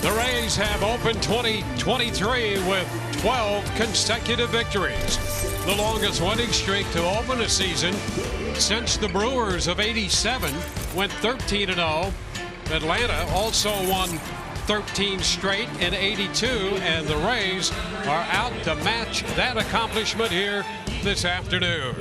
The Rays have opened 2023 with 12 consecutive victories, the longest winning streak to open a season since the Brewers of '87 went 13-0. Atlanta also won 13 straight in '82, and the Rays are out to match that accomplishment here this afternoon.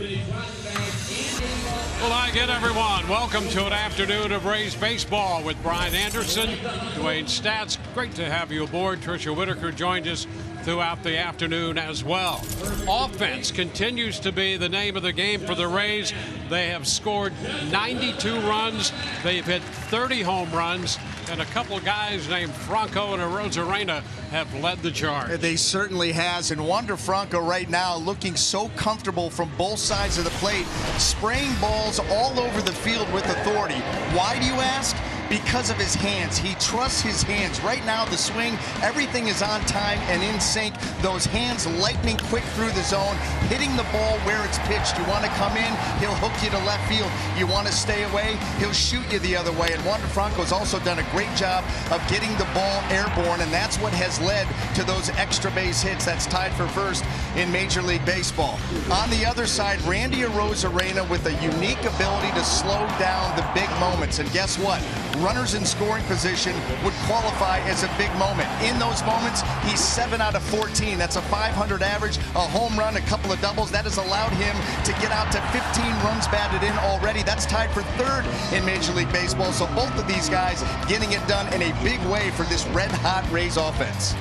Well, hi again, everyone. Welcome to an afternoon of Rays baseball with Brian Anderson, Dwayne Stats. Great to have you aboard. Tricia Whitaker joined us throughout the afternoon as well. Offense continues to be the name of the game for the Rays. They have scored 92 runs. They've hit 30 home runs. And a couple of guys named Franco and Arozarena have led the charge. They certainly has. And Wander Franco right now looking so comfortable from both sides of the plate, spraying balls all over the field with authority. Why do you ask? Because of his hands. He trusts his hands. Right now, the swing, everything is on time and in sync. Those hands lightning quick through the zone, hitting the ball where it's pitched. You want to come in, he'll hook you to left field. You want to stay away, he'll shoot you the other way. And Wander Franco's also done a great job of getting the ball airborne, and that's what has led to those extra base hits. That's tied for first in Major League Baseball. On the other side, Randy Arozarena with a unique ability to slow down the big moments. And guess what? Runners in scoring position would qualify as a big moment. In those moments, he's 7 out of 14. That's a 500 average, a home run, a couple of doubles. That has allowed him to get out to 15 runs batted in already. That's tied for third in Major League Baseball. So both of these guys getting it done in a big way for this red-hot Rays offense.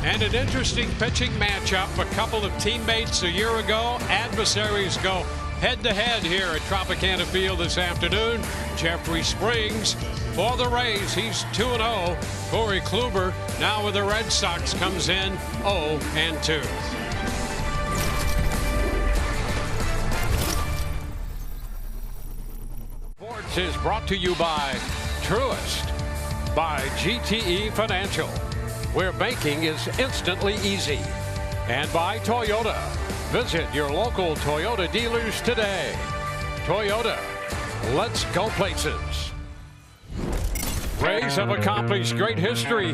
And an interesting pitching matchup. A couple of teammates a year ago, adversaries go head-to-head here at Tropicana Field this afternoon. Jeffrey Springs for the Rays. He's 2-0. Corey Kluber now with the Red Sox comes in 0-2. Sports is brought to you by Truist, by GTE Financial, where banking is instantly easy, and by Toyota. Visit your local Toyota dealers today. Toyota, let's go places. Rays have accomplished great history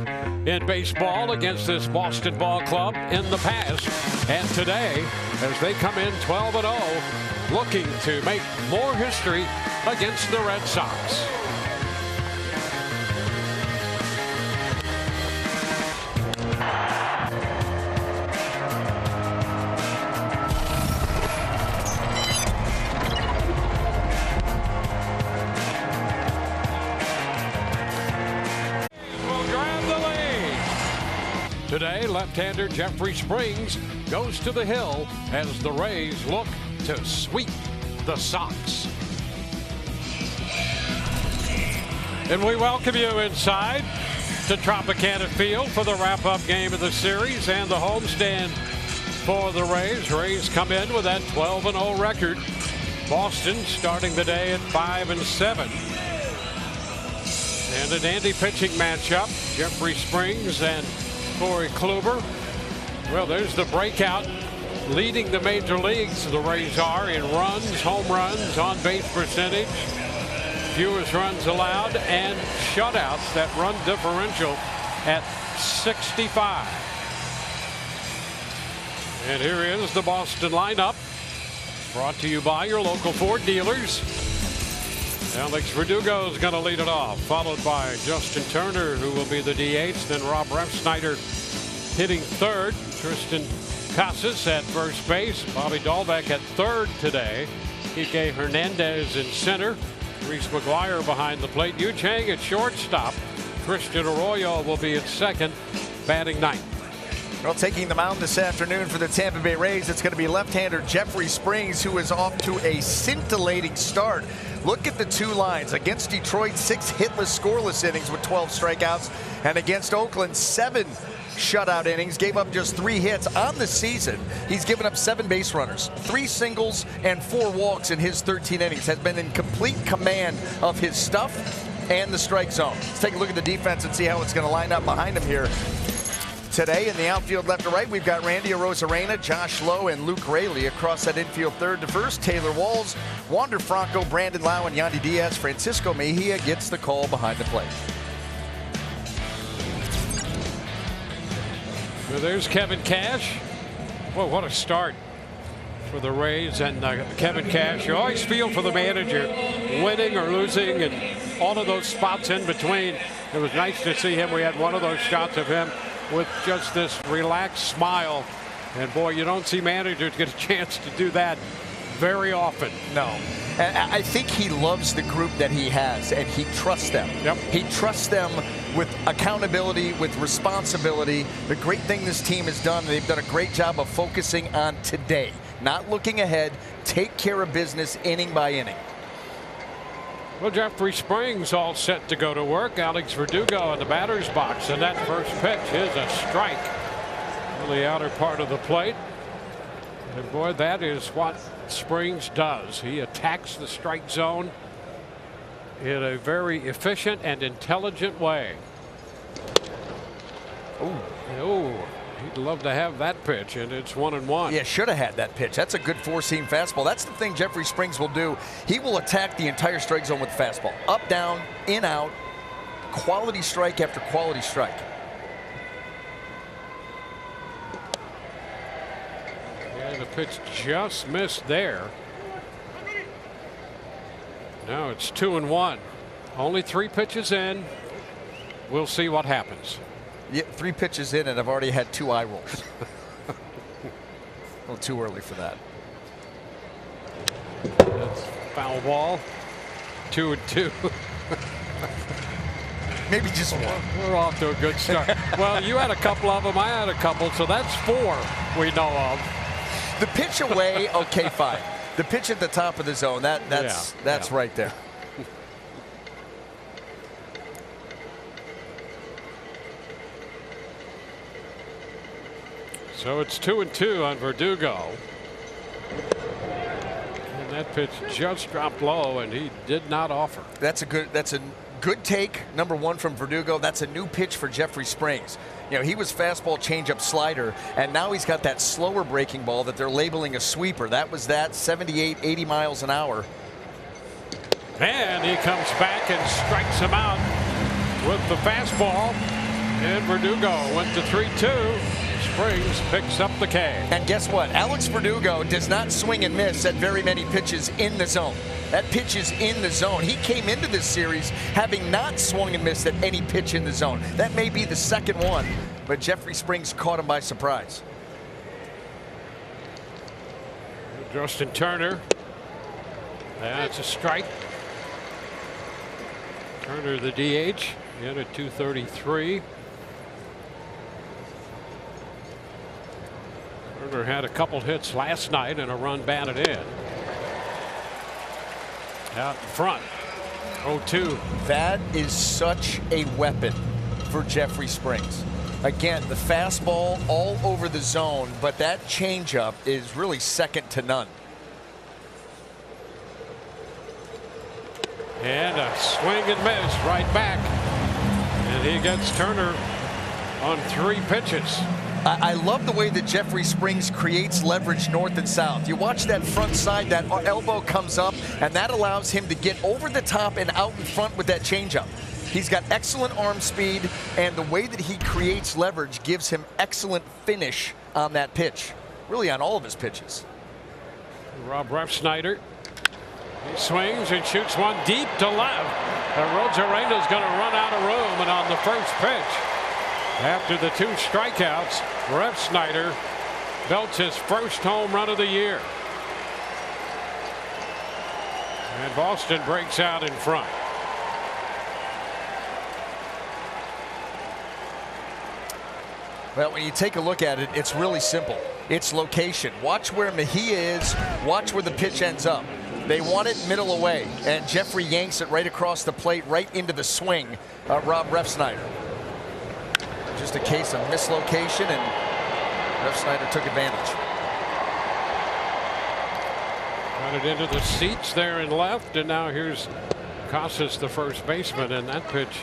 in baseball against this Boston ball club in the past. And today, as they come in 12-0, looking to make more history against the Red Sox. Today, left-hander Jeffrey Springs goes to the hill as the Rays look to sweep the Sox. And we welcome you inside to Tropicana Field for the wrap-up game of the series and the homestand for the Rays. Rays come in with that 12-0 record. Boston starting the day at 5-7. And a dandy pitching matchup. Jeffrey Springs and Corey Kluber. Well, there's the breakout leading the major leagues. The Rays are in runs, home runs, on base percentage, fewest runs allowed, and shutouts. That run differential at 65. And here is the Boston lineup, brought to you by your local Ford dealers. Alex Verdugo is going to lead it off, followed by Justin Turner, who will be the DH. Then Rob Refsnyder hitting third. Tristan Casas at first base. Bobby Dahlbeck at third today. Kike Hernandez in center. Reese McGuire behind the plate. Yu Chang at shortstop. Christian Arroyo will be at second, batting ninth. Well, taking the mound this afternoon for the Tampa Bay Rays, it's going to be left-hander Jeffrey Springs, who is off to a scintillating start. Look at the two lines. Against Detroit, 6 hitless, scoreless innings with 12 strikeouts. And against Oakland, 7 shutout innings, gave up just 3 hits on the season. He's given up 7 base runners, 3 singles, and 4 walks in his 13 innings. Has been in complete command of his stuff and the strike zone. Let's take a look at the defense and see how it's going to line up behind him here. Today in the outfield left to right, we've got Randy Arozarena, Josh Lowe, and Luke Raley. Across that infield third to first, Taylor Walls, Wander Franco, Brandon Lau, and Yandy Diaz. Francisco Mejia gets the call behind the plate. So there's Kevin Cash. Well, what a start for the Rays and Kevin Cash. You always feel for the manager, winning or losing and all of those spots in between. It was nice to see him. We had one of those shots of him with just this relaxed smile. And boy, you don't see managers get a chance to do that very often. No. And I think he loves the group that he has, and he trusts them. Yep. He trusts them with accountability, with responsibility. The great thing this team has done, they've done a great job of focusing on today, not looking ahead. Take care of business inning by inning. Well, Jeffrey Springs all set to go to work. Alex Verdugo in the batter's box, and that first pitch is a strike on the outer part of the plate. And boy, that is what Springs does. He attacks the strike zone in a very efficient and intelligent way. Oh, he'd love to have that pitch, and it's 1-1. Yeah, should have had that pitch. That's a good four-seam fastball. That's the thing Jeffrey Springs will do. He will attack the entire strike zone with the fastball. Up, down, in, out. Quality strike after quality strike. Yeah, the pitch just missed there. Now it's 2-1. Only 3 pitches in. We'll see what happens. Yeah, 3 pitches in, and I've already had 2 eye rolls. A little too early for that. That's foul ball. 2-2. Maybe just 1. We're off to a good start. Well, you had a couple of them. I had a couple, so that's 4 we know of. The pitch away, okay, fine. The pitch at the top of the zone, that's right there. So it's 2-2 on Verdugo. And that pitch just dropped low, and he did not offer. That's a good take, number 1 from Verdugo. That's a new pitch for Jeffrey Springs. You know, he was fastball, changeup, slider, and now he's got that slower breaking ball that they're labeling a sweeper. That was 78, 80 miles an hour. And he comes back and strikes him out with the fastball. And Verdugo went to 3-2. Springs picks up the K. And guess what? Alex Verdugo does not swing and miss at very many pitches in the zone. That pitch is in the zone. He came into this series having not swung and missed at any pitch in the zone. That may be the second one, but Jeffrey Springs caught him by surprise. Justin Turner. That's a strike. Turner, the DH, in at 233. Turner had a couple hits last night and a run batted in. Out in front, 0-2. That is such a weapon for Jeffrey Springs. Again, the fastball all over the zone, but that changeup is really second to none. And a swing and miss right back. And he gets Turner on 3 pitches. I love the way that Jeffrey Springs creates leverage north and south. You watch that front side, that elbow comes up, and that allows him to get over the top and out in front with that changeup. He's got excellent arm speed, and the way that he creates leverage gives him excellent finish on that pitch. Really on all of his pitches. Rob Refsnyder. He swings and shoots one deep to left. And Rosarena's going to run out of room, and on the first pitch, after the 2 strikeouts, Refsnyder belts his first home run of the year. And Boston breaks out in front. Well, when you take a look at it, it's really simple. It's location. Watch where Mejia is. Watch where the pitch ends up. They want it middle away, and Jeffrey yanks it right across the plate, right into the swing. Rob Refsnyder. Just a case of mislocation, and Refsnyder took advantage. Got it into the seats there in left, and now here's Casas, the first baseman, and that pitch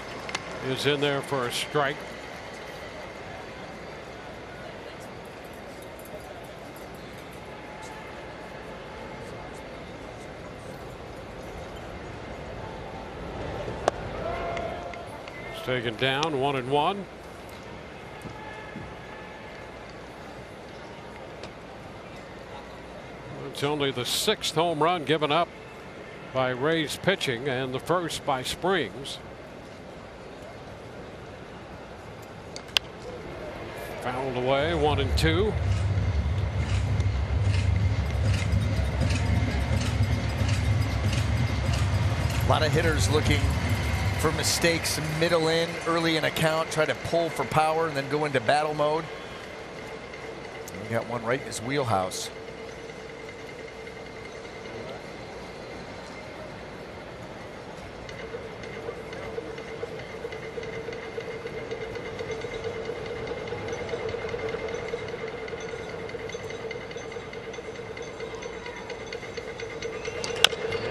is in there for a strike. It's taken down, 1-1. It's only the 6th home run given up by Rays pitching and the first by Springs. Fouled away, 1-2. A lot of hitters looking for mistakes middle in, early in a count, try to pull for power and then go into battle mode. We got one right in his wheelhouse.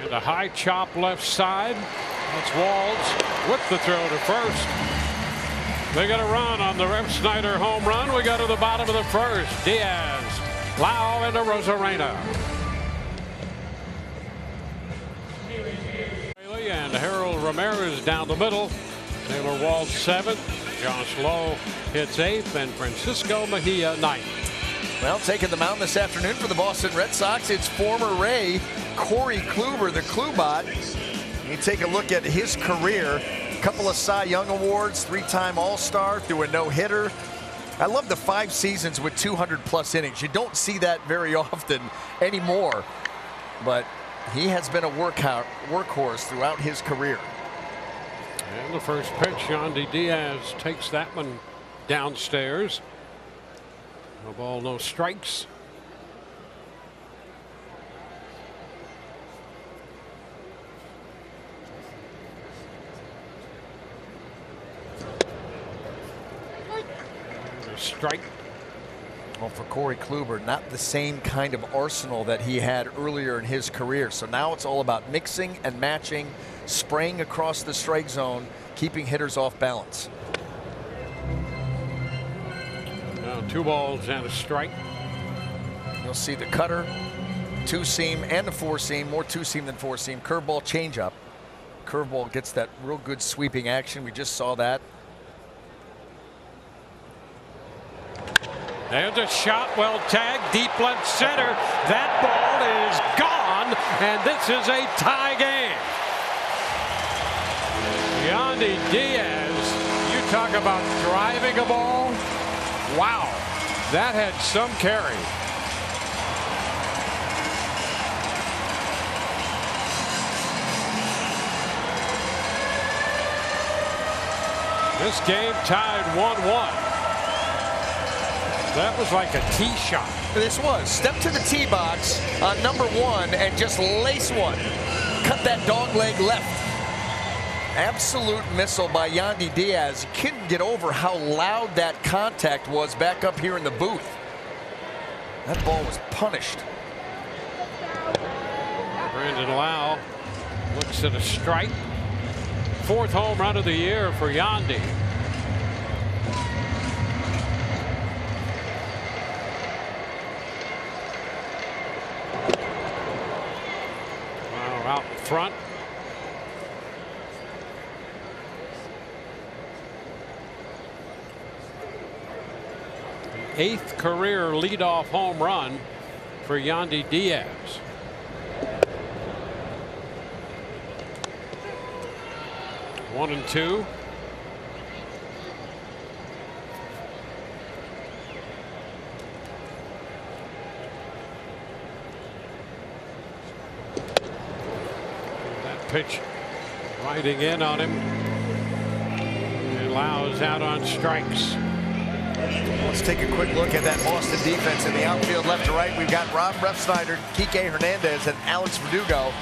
And a high chop left side. That's Walls with the throw to first. They got a run on the Refsnyder home run. We go to the bottom of the first. Diaz, Lau into Rosarena. And Harold Ramirez down the middle. Taylor Walls 7th. Josh Lowe hits 8th, and Francisco Mejia 9th. Well, taking the mound this afternoon for the Boston Red Sox, it's former Ray Corey Kluber, the Klubot. You take a look at his career. A couple of Cy Young Awards, 3-time All-Star, threw a no-hitter. I love the 5 seasons with 200-plus innings. You don't see that very often anymore, but he has been a workhorse throughout his career. And the first pitch, Yandy Diaz takes that one downstairs. No ball, no strikes. Strike. Well, for Corey Kluber, not the same kind of arsenal that he had earlier in his career. So now it's all about mixing and matching, spraying across the strike zone, keeping hitters off balance. Now 2 balls and a strike. You'll see the cutter, 2-seam and the 4-seam, more 2-seam than 4-seam. Curveball, changeup. Curveball gets that real good sweeping action. We just saw that. There's a shot, well tagged, deep left center. That ball is gone, and this is a tie game. Yandy Diaz, you talk about driving a ball. Wow, that had some carry. This game tied 1-1. That was like a tee shot. This was. Step to the tee box on number 1 and just lace one. Cut that dog leg left. Absolute missile by Yandy Diaz. Couldn't get over how loud that contact was back up here in the booth. That ball was punished. Brandon Lau looks at a strike. 4th home run of the year for Yandy. Out in front. The 8th career leadoff home run for Yandy Diaz. One and two. Pitch riding in on him. And Lau's out on strikes. Let's take a quick look at that Boston defense in the outfield left to right. We've got Rob Refsnyder, Kike Hernandez, and Alex Verdugo.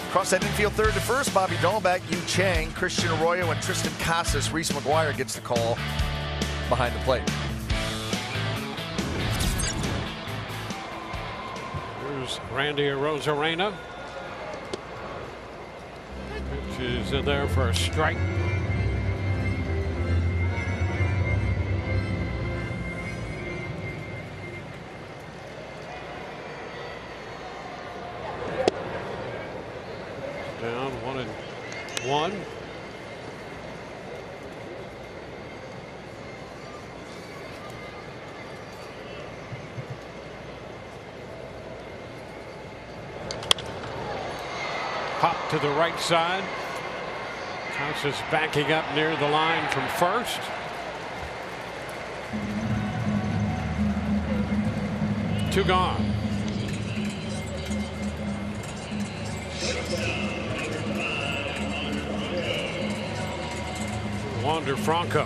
Across that infield third to first, Bobby Dalbec, Yu Chang, Christian Arroyo, and Tristan Casas. Reese McGuire gets the call behind the plate. Here's Randy Arozarena. Is in there for a strike. Down 1-1. to the right side. Casas backing up near the line from first. Two gone. Wander Franco.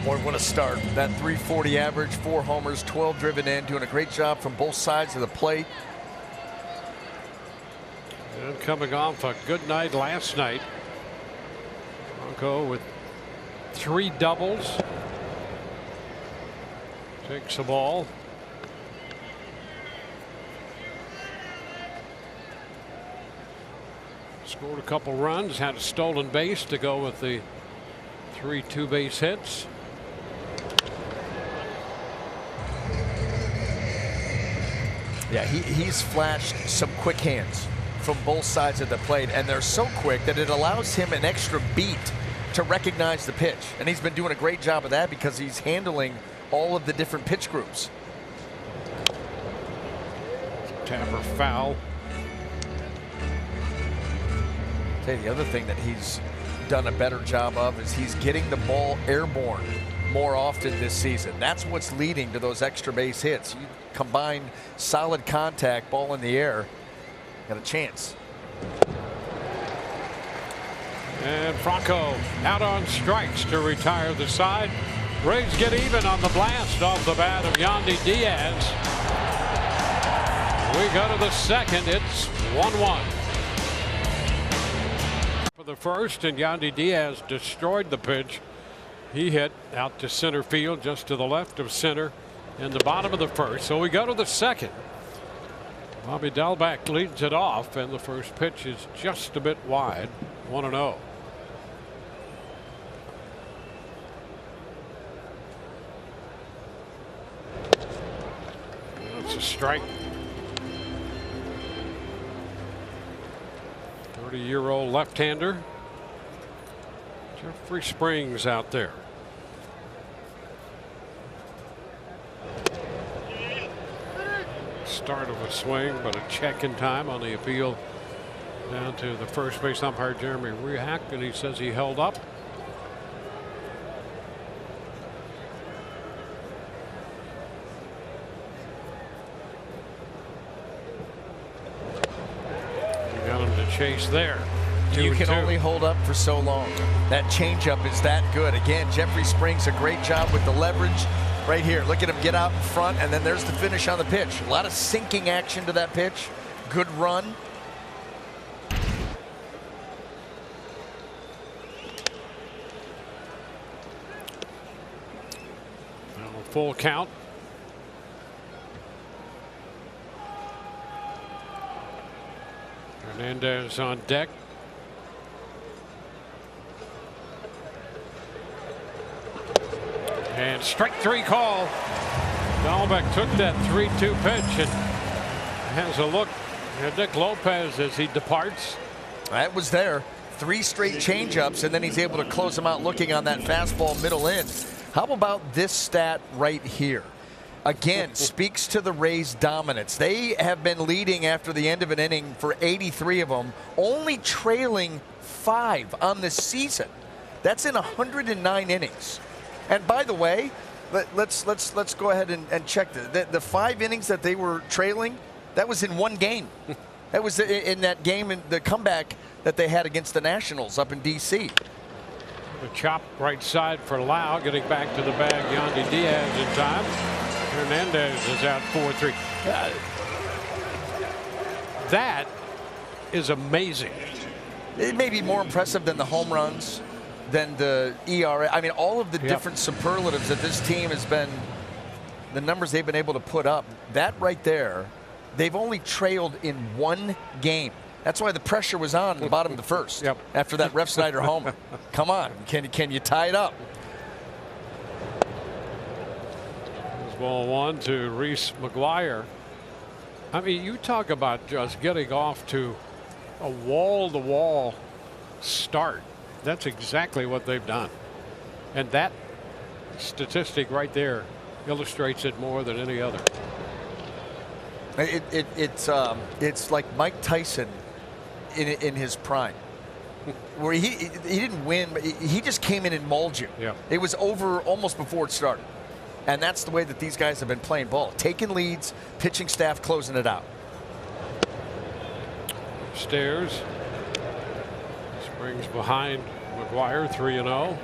Boy, what a start. That 340 average, 4 homers, 12 driven in, doing a great job from both sides of the plate. And coming off a good night last night. Franco with 3 doubles. Takes the ball. Scored a couple runs, had a stolen base to go with the 3 two-base hits. Yeah, he's flashed some quick hands from both sides of the plate, and they're so quick that it allows him an extra beat to recognize the pitch. And he's been doing a great job of that because he's handling all of the different pitch groups. Tapper foul. Tell you, the other thing that he's done a better job of is he's getting the ball airborne more often this season. That's what's leading to those extra base hits. You combine solid contact, ball in the air, got a chance. And Franco out on strikes to retire the side. Rays get even on the blast off the bat of Yandy Diaz. We go to the second. It's 1-1. For the first, and Yandy Diaz destroyed the pitch. He hit out to center field, just to the left of center in the bottom of the first. So we go to the second. Bobby Dalbec leads it off, and the first pitch is just a bit wide. 1-0. That's a strike. 30-year-old left-hander. Jeffrey Springs out there. Start of a swing, but a check in time on the appeal down to the first base umpire Jeremy Rehak, and he says he held up. You got him to chase there. You can only hold up for so long. That changeup is that good. Again, Jeffrey Springs, a great job with the leverage. Right here, look at him get out in front, and then there's the finish on the pitch. A lot of sinking action to that pitch. Good run. Now a full count. Hernandez on deck. And strike 3 call. Dalbec took that 3-2 pitch and has a look at Nick Lopez as he departs. That was there. 3 straight changeups, and then he's able to close them out looking on that fastball middle in. How about this stat right here? Again, speaks to the Rays' dominance. They have been leading after the end of an inning for 83 of them, only trailing 5 on the season. That's in 109 innings. And by the way, let's go ahead and check the 5 innings that they were trailing. That was in 1 game. That was in that game in the comeback that they had against the Nationals up in D.C. The chop right side for Lau, getting back to the bag. Yandy Diaz in time. Hernandez is out 4-3. That is amazing. It may be more impressive than the home runs, than the ERA. I mean, all of the different superlatives that this team has been, the numbers they've been able to put up, that right there, they've only trailed in 1 game. That's why the pressure was on at the bottom of the first. After that Ref Snyder homer. Come on, can you tie it up? There's ball 1 to Reese McGuire. I mean, you talk about just getting off to a wall-to-wall start. That's exactly what they've done. And that statistic right there illustrates it more than any other. It's like Mike Tyson in his prime, where he didn't win, but he just came in and mauled you. Yeah. It was over almost before it started. And that's the way that these guys have been playing ball. Taking leads, pitching staff closing it out. Stairs. Springs behind McGuire, 3-0.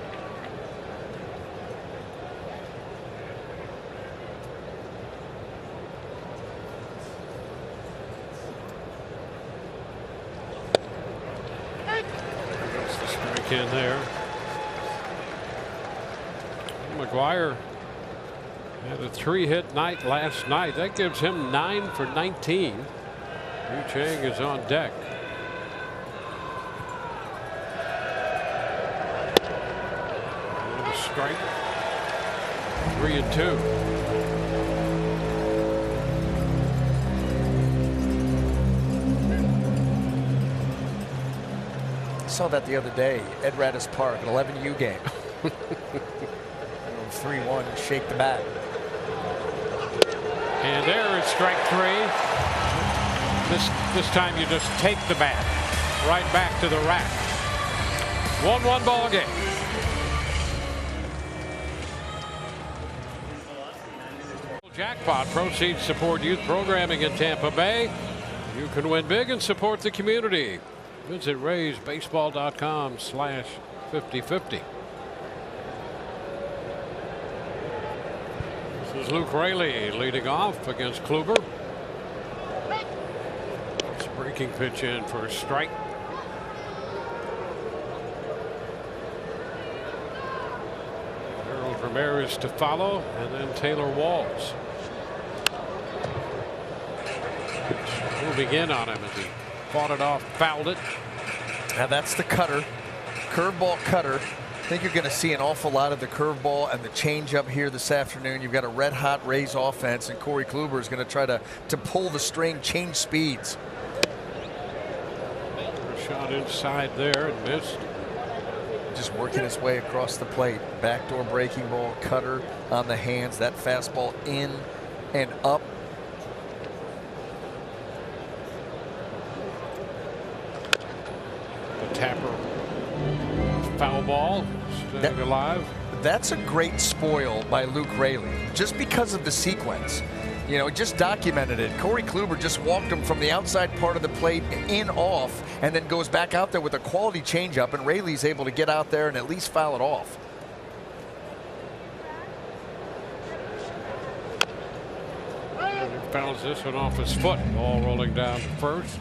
That's the strike in there. McGuire had a 3-hit night last night. That gives him 9 for 19. Yu Chang is on deck. And a strike. 3-2. I saw that the other day, Ed Radis Park, an 11U game. 3-1, shake the bat. And there is strike 3. This time you just take the bat right back to the rack. 1-1 ball game. Jackpot proceeds support youth programming in Tampa Bay. You can win big and support the community. Visit RaysBaseball.com/50/50. This is Luke Raley leading off against Kluber. It's a breaking pitch in for a strike. Harold Ramirez to follow, and then Taylor Walls. Moving in on him as he fought it off, fouled it. Now that's the cutter, curveball cutter. I think you're going to see an awful lot of the curveball and the changeup here this afternoon. You've got a red-hot Rays offense, and Corey Kluber is going to try to pull the string, change speeds. Shot inside there and missed. Just working his way across the plate. Backdoor breaking ball, cutter on the hands. That fastball in and up. The tapper foul ball, staying alive. That's a great spoil by Luke Raley, just because of the sequence. You know, just documented it. Corey Kluber just walked him from the outside part of the plate in off, and then goes back out there with a quality changeup, and Raley's able to get out there and at least foul it off. And he fouls this one off his foot. Ball rolling down to first.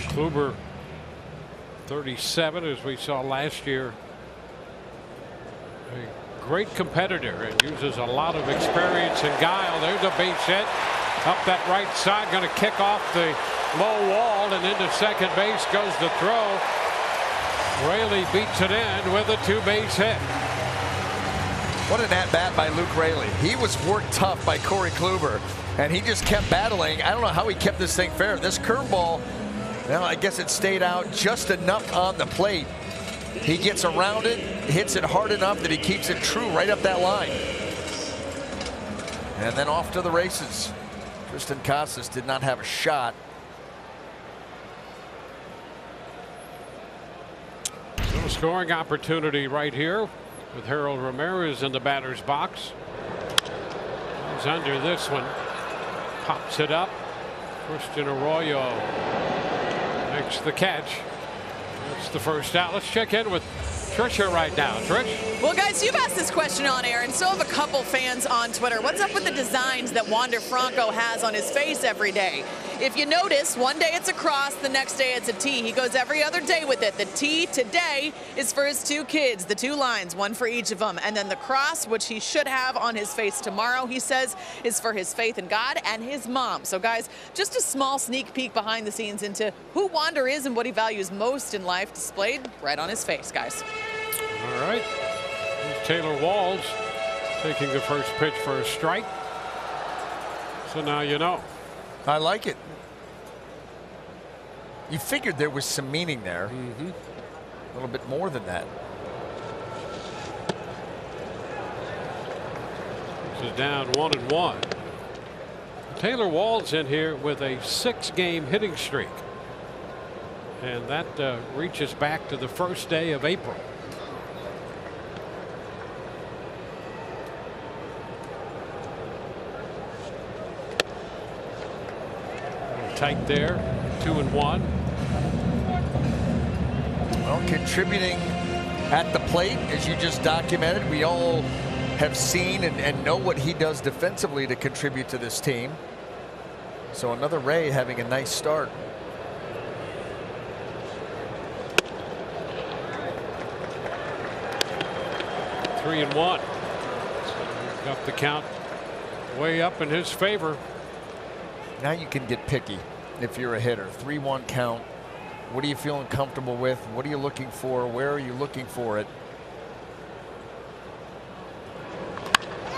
Kluber 37, as we saw last year. A great competitor and uses a lot of experience and guile. There's a base hit up that right side, going to kick off the low wall, and into second base goes the throw. Raley beats it in with a 2-base hit. What an at-bat by Luke Raley. He was worked tough by Corey Kluber, and he just kept battling. I don't know how he kept this thing fair. This curveball, well, I guess it stayed out just enough on the plate. He gets around it, hits it hard enough that he keeps it true right up that line. And then off to the races. Tristan Casas did not have a shot. So scoring opportunity right here with Harold Ramirez in the batter's box. He's under this one. Pops it up. Christian Arroyo makes the catch. That's the first out. Let's check in with Trisha right now. Trish? Well, guys, you've asked this question on air, and so have a couple fans on Twitter. What's up with the designs that Wander Franco has on his face every day? If you notice, one day it's a cross, the next day it's a T. He goes every other day with it. The T today is for his 2 kids, the 2 lines, one for each of them. And then the cross, which he should have on his face tomorrow, he says, is for his faith in God and his mom. So, guys, just a small sneak peek behind the scenes into who Wander is and what he values most in life, displayed right on his face, guys. All right. Here's Taylor Walls taking the first pitch for a strike. So now you know. I like it. You figured there was some meaning there. Mm-hmm. A little bit more than that. This is down 1-1. Taylor Walls in here with a 6-game hitting streak. And that reaches back to the first day of April. Tight there, 2-1. Well, contributing at the plate, as you just documented. We all have seen and know what he does defensively to contribute to this team. So another Ray having a nice start. Three and one. Got the count way up in his favor. Now you can get picky if you're a hitter. 3-1 count. What are you feeling comfortable with? What are you looking for? Where are you looking for it?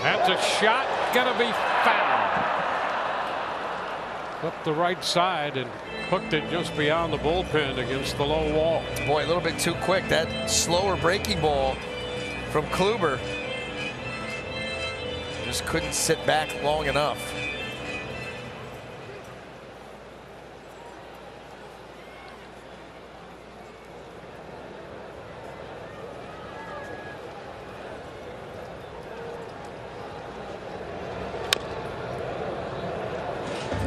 That's a shot. Gonna be foul. Up the right side and hooked it just beyond the bullpen against the low wall. Boy, a little bit too quick. That slower breaking ball from Kluber just couldn't sit back long enough.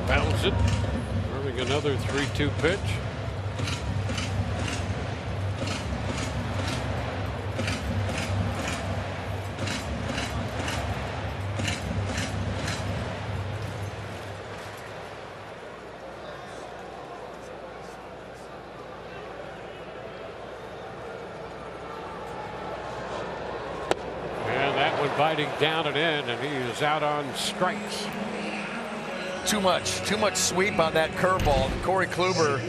Bounce it. Throwing another 3-2 pitch. And that one biting down and in, and he is out on strikes. Too much sweep on that curveball. Corey Kluber,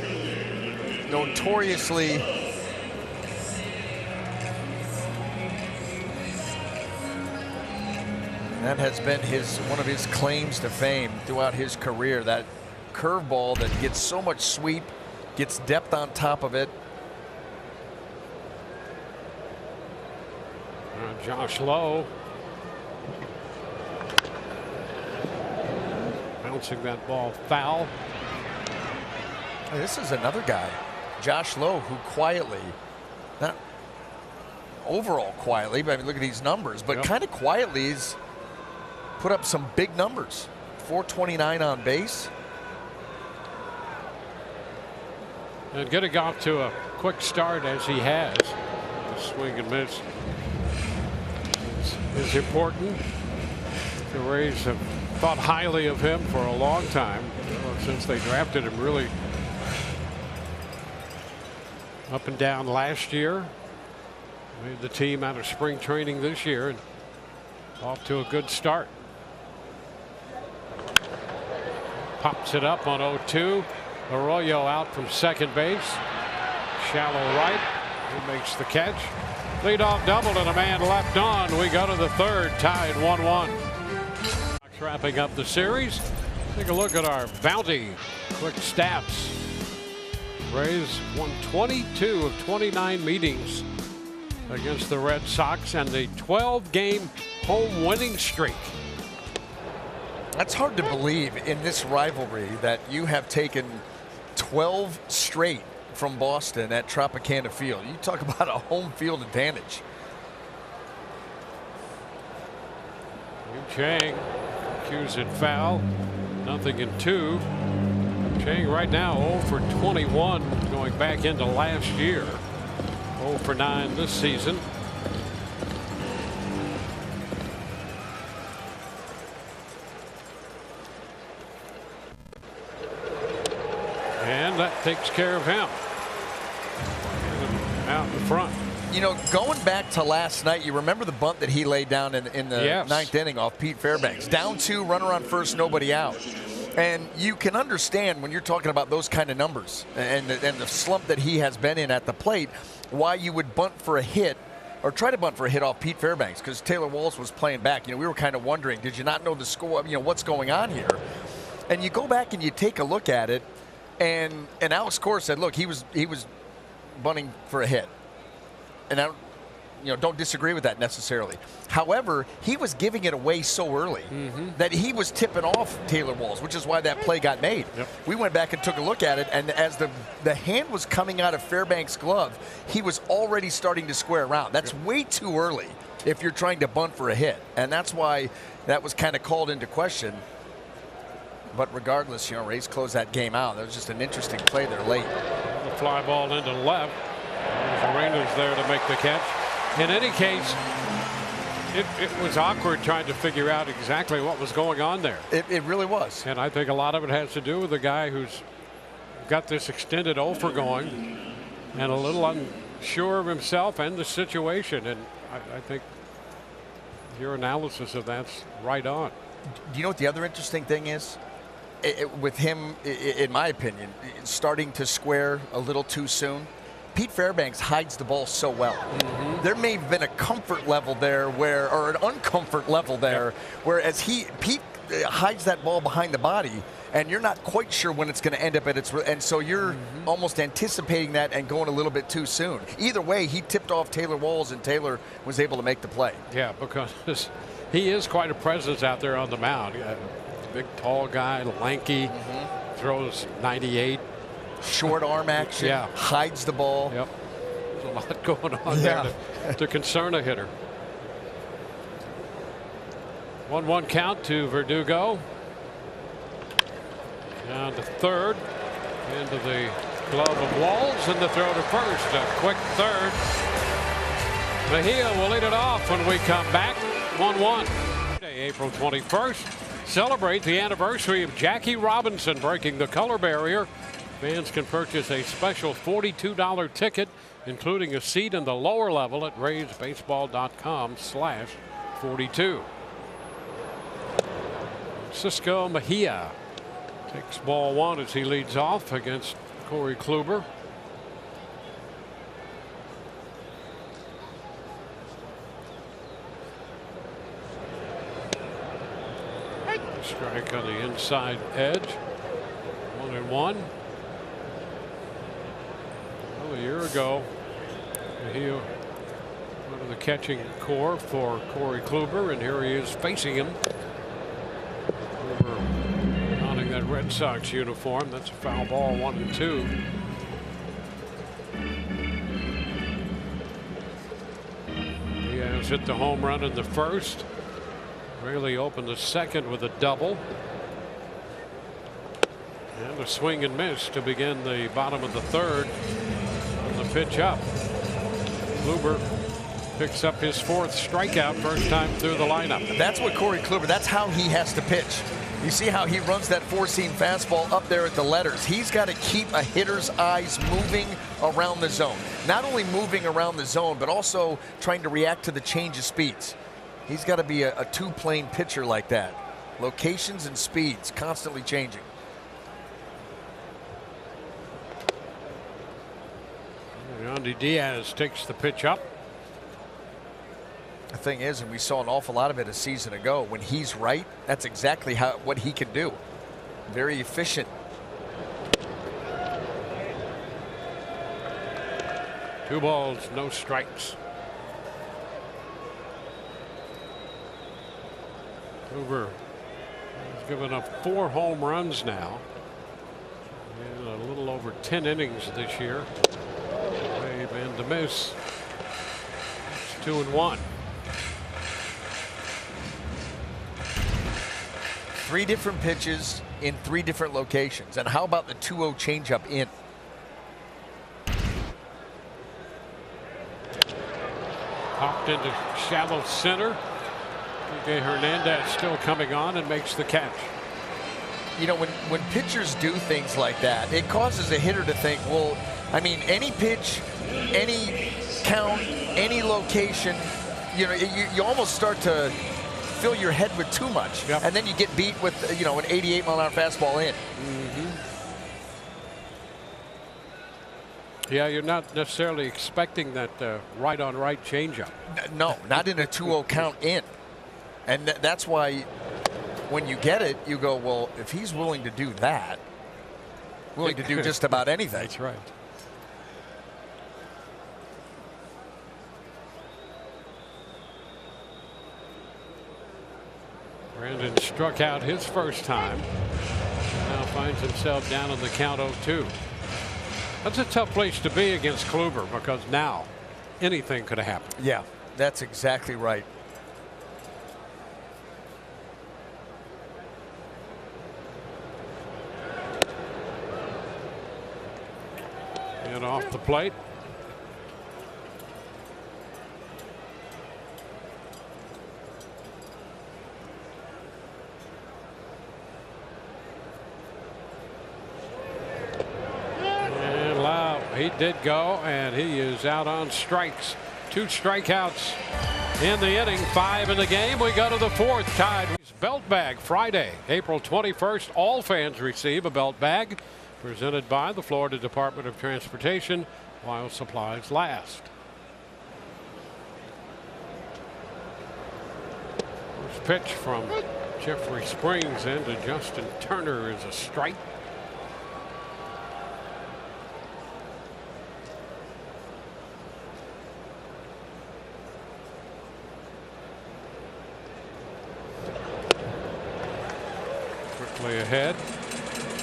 notoriously that has been one of his claims to fame throughout his career. That curveball that gets so much sweep, gets depth on top of it. Josh Lowe bouncing that ball foul. This is another guy, Josh Lowe, who quietly, not overall quietly, but I mean, look at these numbers, but kind of quietly he's put up some big numbers. 429 on base. And getting off to a quick start as he has. The swing and miss is important. The Rays have thought highly of him for a long time, since they drafted him really up and down last year. Made the team out of spring training this year and off to a good start. Pops it up on 0-2. Arroyo out from second base. Shallow right. He makes the catch. Leadoff double and a man left on. We go to the third, tied 1-1. Wrapping up the series. Take a look at our bounty. Quick stats. Rays won 22 of 29 meetings against the Red Sox and a 12-game home winning streak. That's hard to believe in this rivalry that you have taken 12 straight from Boston at Tropicana Field. You talk about a home field advantage. Yu Chang cues it foul. 0-2. Chang right now 0 for 21 going back into last year. 0 for 9 this season. And that takes care of him. Out in front. You know, going back to last night, you remember the bunt that he laid down in the ninth inning off Pete Fairbanks. Down 2, runner on first, nobody out. And you can understand when you're talking about those kind of numbers and the slump that he has been in at the plate, why you would bunt for a hit or try to bunt for a hit off Pete Fairbanks, because Taylor Walls was playing back. You know, we were kind of wondering, did you not know the score? You know, what's going on here? And you go back and you take a look at it, and Alex Cora said, look, he was bunting for a hit. And don't disagree with that necessarily. However, he was giving it away so early that he was tipping off Taylor Walls, which is why that play got made. Yep. We went back and took a look at it, and as the hand was coming out of Fairbanks' glove, he was already starting to square around. That's way too early if you're trying to bunt for a hit, and that's why that was kind of called into question. But regardless, Rays closed that game out. That was just an interesting play there late. The fly ball into left. There's Reynolds there to make the catch. In any case, it was awkward trying to figure out exactly what was going on there. It really was. And I think a lot of it has to do with the guy who's got this extended offer going and a little unsure of himself and the situation. And I think your analysis of that's right on. Do you know what the other interesting thing is? With him, in my opinion, starting to square a little too soon. Pete Fairbanks hides the ball so well. There may have been a comfort level there or an uncomfort level there, whereas Pete hides that ball behind the body, and you're not quite sure when it's going to end up at its, and so you're almost anticipating that and going a little bit too soon. Either way, he tipped off Taylor Walls, and Taylor was able to make the play. Yeah, because he is quite a presence out there on the mound. Big, tall guy, lanky, throws 98. Short arm action, hides the ball. Yep. There's a lot going on there to concern a hitter. 1-1 count to Verdugo. Down to third. Into the glove of Walls, and the throw to first. A quick third. Mejia will lead it off when we come back. 1-1. April 21st. Celebrate the anniversary of Jackie Robinson breaking the color barrier. Fans can purchase a special $42 ticket, including a seat in the lower level at RaysBaseball.com/42. Cisco Mejia takes ball one as he leads off against Corey Kluber. Strike on the inside edge. 1-1. Well, a year ago, he went to the catching core for Corey Kluber, and here he is facing him. Kluber donning that Red Sox uniform. That's a foul ball, 1-2. He has hit the home run in the first. Really opened the second with a double. And a swing and miss to begin the bottom of the third. And the pitch up. Kluber picks up his fourth strikeout, first time through the lineup. That's what Corey Kluber, that's how he has to pitch. You see how he runs that four-seam fastball up there at the letters. He's got to keep a hitter's eyes moving around the zone. Not only moving around the zone, but also trying to react to the change of speeds. He's got to be a two-plane pitcher like that. Locations and speeds constantly changing. Yandy Diaz takes the pitch up. The thing is, and we saw an awful lot of it a season ago, when he's right, that's exactly what he can do. Very efficient. Two balls, no strikes. Kluber has given up 4 home runs now. And a little over 10 innings this year. Wave and the miss. It's 2-1. 3 different pitches in 3 different locations. And how about the 2-0 changeup in? Popped into shallow center. Kike Hernandez still coming on and makes the catch. You know, when pitchers do things like that, it causes a hitter to think, well, I mean, any pitch, any count, any location, you know, you almost start to fill your head with too much. Yep. And then you get beat with, you know, an 88-mile-an-hour fastball in. Yeah, you're not necessarily expecting that right-on-right changeup. No, not in a 2-0 count in. And that's why when you get it, you go, well, if he's willing to do that, willing to do just about anything. That's right. Brandon struck out his first time. Now finds himself down on the count 0-2. That's a tough place to be against Kluber because now anything could have happened. Yeah, that's exactly right. And off the plate. And Lau, he did go, and he is out on strikes. 2 strikeouts in the inning, 5 in the game. We go to the 4th, tied. Belt bag Friday, April 21st. All fans receive a belt bag presented by the Florida Department of Transportation while supplies last. First pitch from Jeffrey Springs into Justin Turner is a strike. Quickly ahead.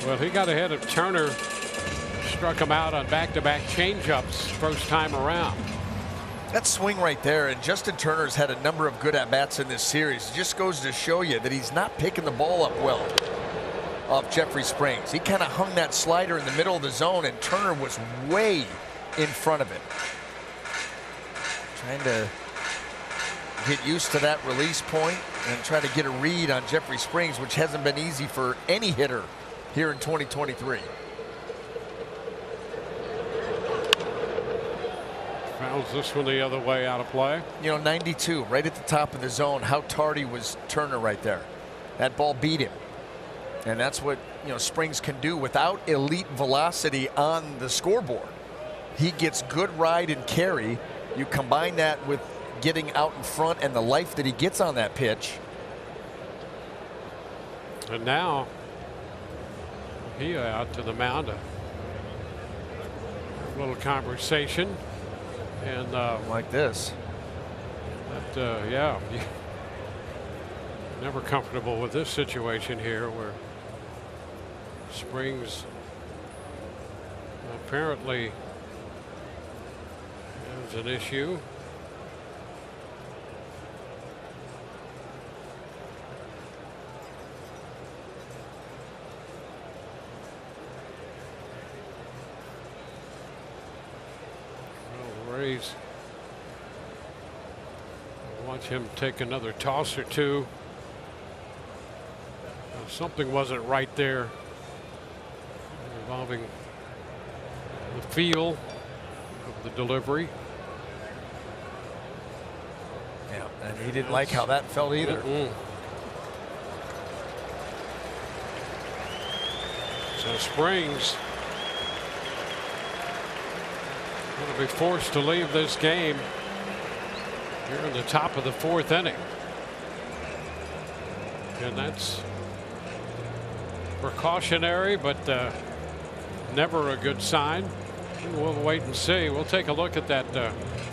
Well, he got ahead of Turner, struck him out on back-to-back changeups first time around. That swing right there, and Justin Turner's had a number of good at-bats in this series. It just goes to show you that he's not picking the ball up well off Jeffrey Springs. He kind of hung that slider in the middle of the zone, and Turner was way in front of it. Trying to get used to that release point and try to get a read on Jeffrey Springs, which hasn't been easy for any hitter here in 2023. Fouls this one the other way, out of play. You know, 92 right at the top of the zone. How tardy was Turner right there? That ball beat him, and that's what, you know, Springs can do without elite velocity on the scoreboard. He gets good ride and carry. You combine that with getting out in front and the life that he gets on that pitch. And now he out to the mound. A little conversation, and Like this. that, yeah, never comfortable with this situation here, where Springs apparently has an issue. Rays watch him take another toss or two. Something wasn't right there involving the feel of the delivery. Yeah, and he didn't like how that felt either. So Springs going to be forced to leave this game here in the top of the 4th inning. And that's precautionary, but never a good sign. And we'll wait and see. We'll take a look at that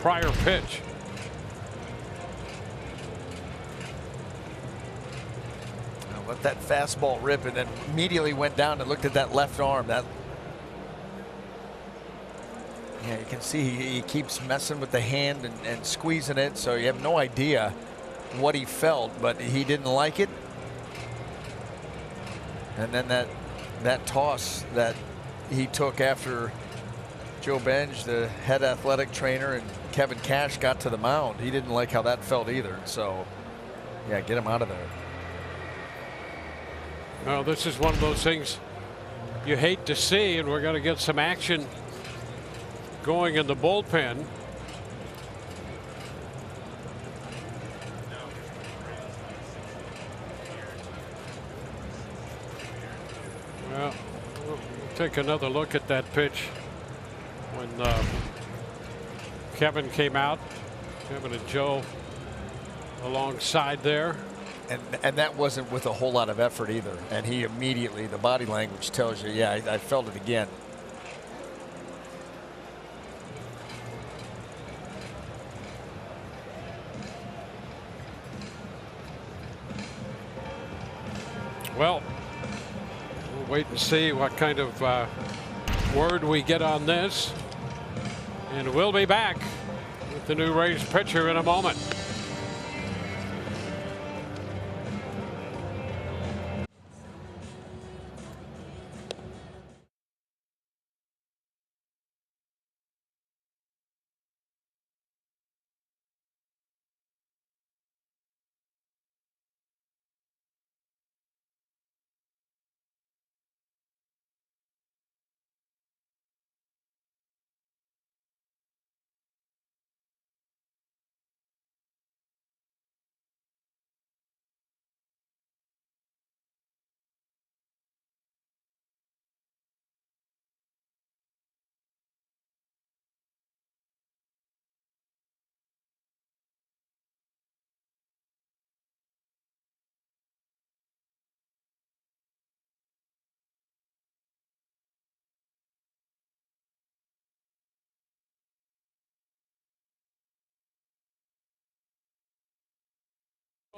prior pitch. Let that fastball rip, and then immediately went down and looked at that left arm. That, yeah, you can see he keeps messing with the hand and squeezing it, so you have no idea what he felt, but he didn't like it. And then that toss that he took after Joe Benge, the head athletic trainer, and Kevin Cash got to the mound, he didn't like how that felt either. So, yeah, get him out of there. Well, this is one of those things you hate to see, and we're going to get some action going in the bullpen. Well, we'll take another look at that pitch when Kevin came out. Kevin and Joe alongside there. And that wasn't with a whole lot of effort either. And he immediately, the body language tells you, yeah, I felt it again. Well, we'll wait and see what kind of word we get on this. And we'll be back with the new Rays pitcher in a moment.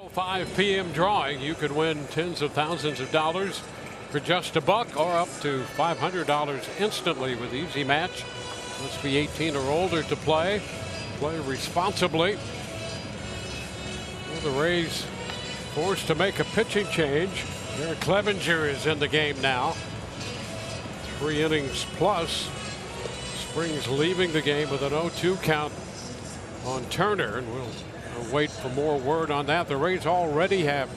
Oh, 5 p.m. drawing. You could win tens of thousands of dollars for just $1 or up to $500 instantly with Easy Match. Must be 18 or older to play. Play responsibly. Well, the Rays forced to make a pitching change. Eric Clevinger is in the game now. 3 innings plus. Springs leaving the game with an 0-2 count on Turner, and we'll wait for more word on that. The Rays already have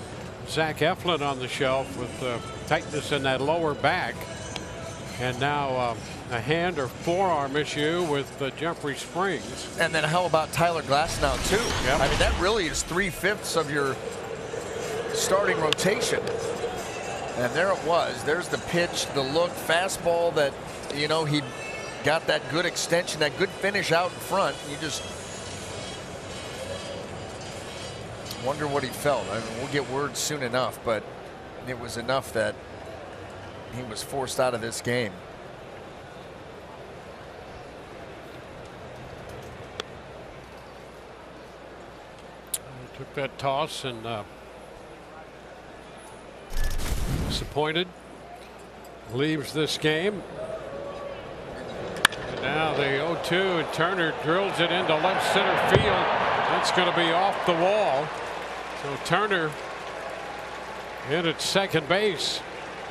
Zach Eflin on the shelf with tightness in that lower back, and now a hand or forearm issue with Jeffrey Springs. And then how about Tyler Glasnow too? Yep. I mean, that really is 3/5 of your starting rotation. And there it was. There's the pitch, the look, fastball that, you know, he got that good extension, that good finish out in front. You just wonder what he felt. I mean, we'll get word soon enough, but it was enough that he was forced out of this game. He took that toss and disappointed. Leaves this game. And now the 0-2, and Turner drills it into left center field. That's going to be off the wall. So Turner in at second base,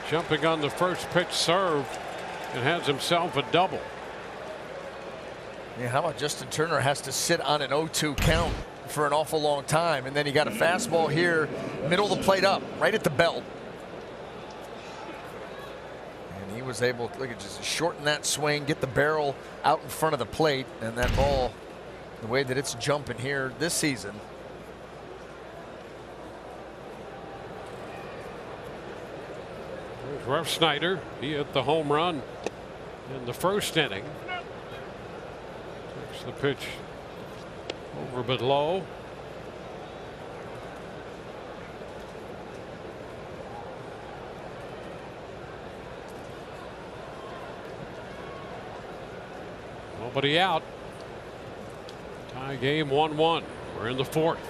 jumping on the first pitch served, and has himself a double. Yeah, how about Justin Turner has to sit on an 0-2 count for an awful long time, and then he got a fastball here, middle of the plate up, right at the belt. And he was able to, look at, just shorten that swing, get the barrel out in front of the plate, and that ball, the way that it's jumping here this season. There's Refsnyder. He hit the home run in the first inning. Takes the pitch over but low. Nobody out. Tie game 1-1. We're in the fourth.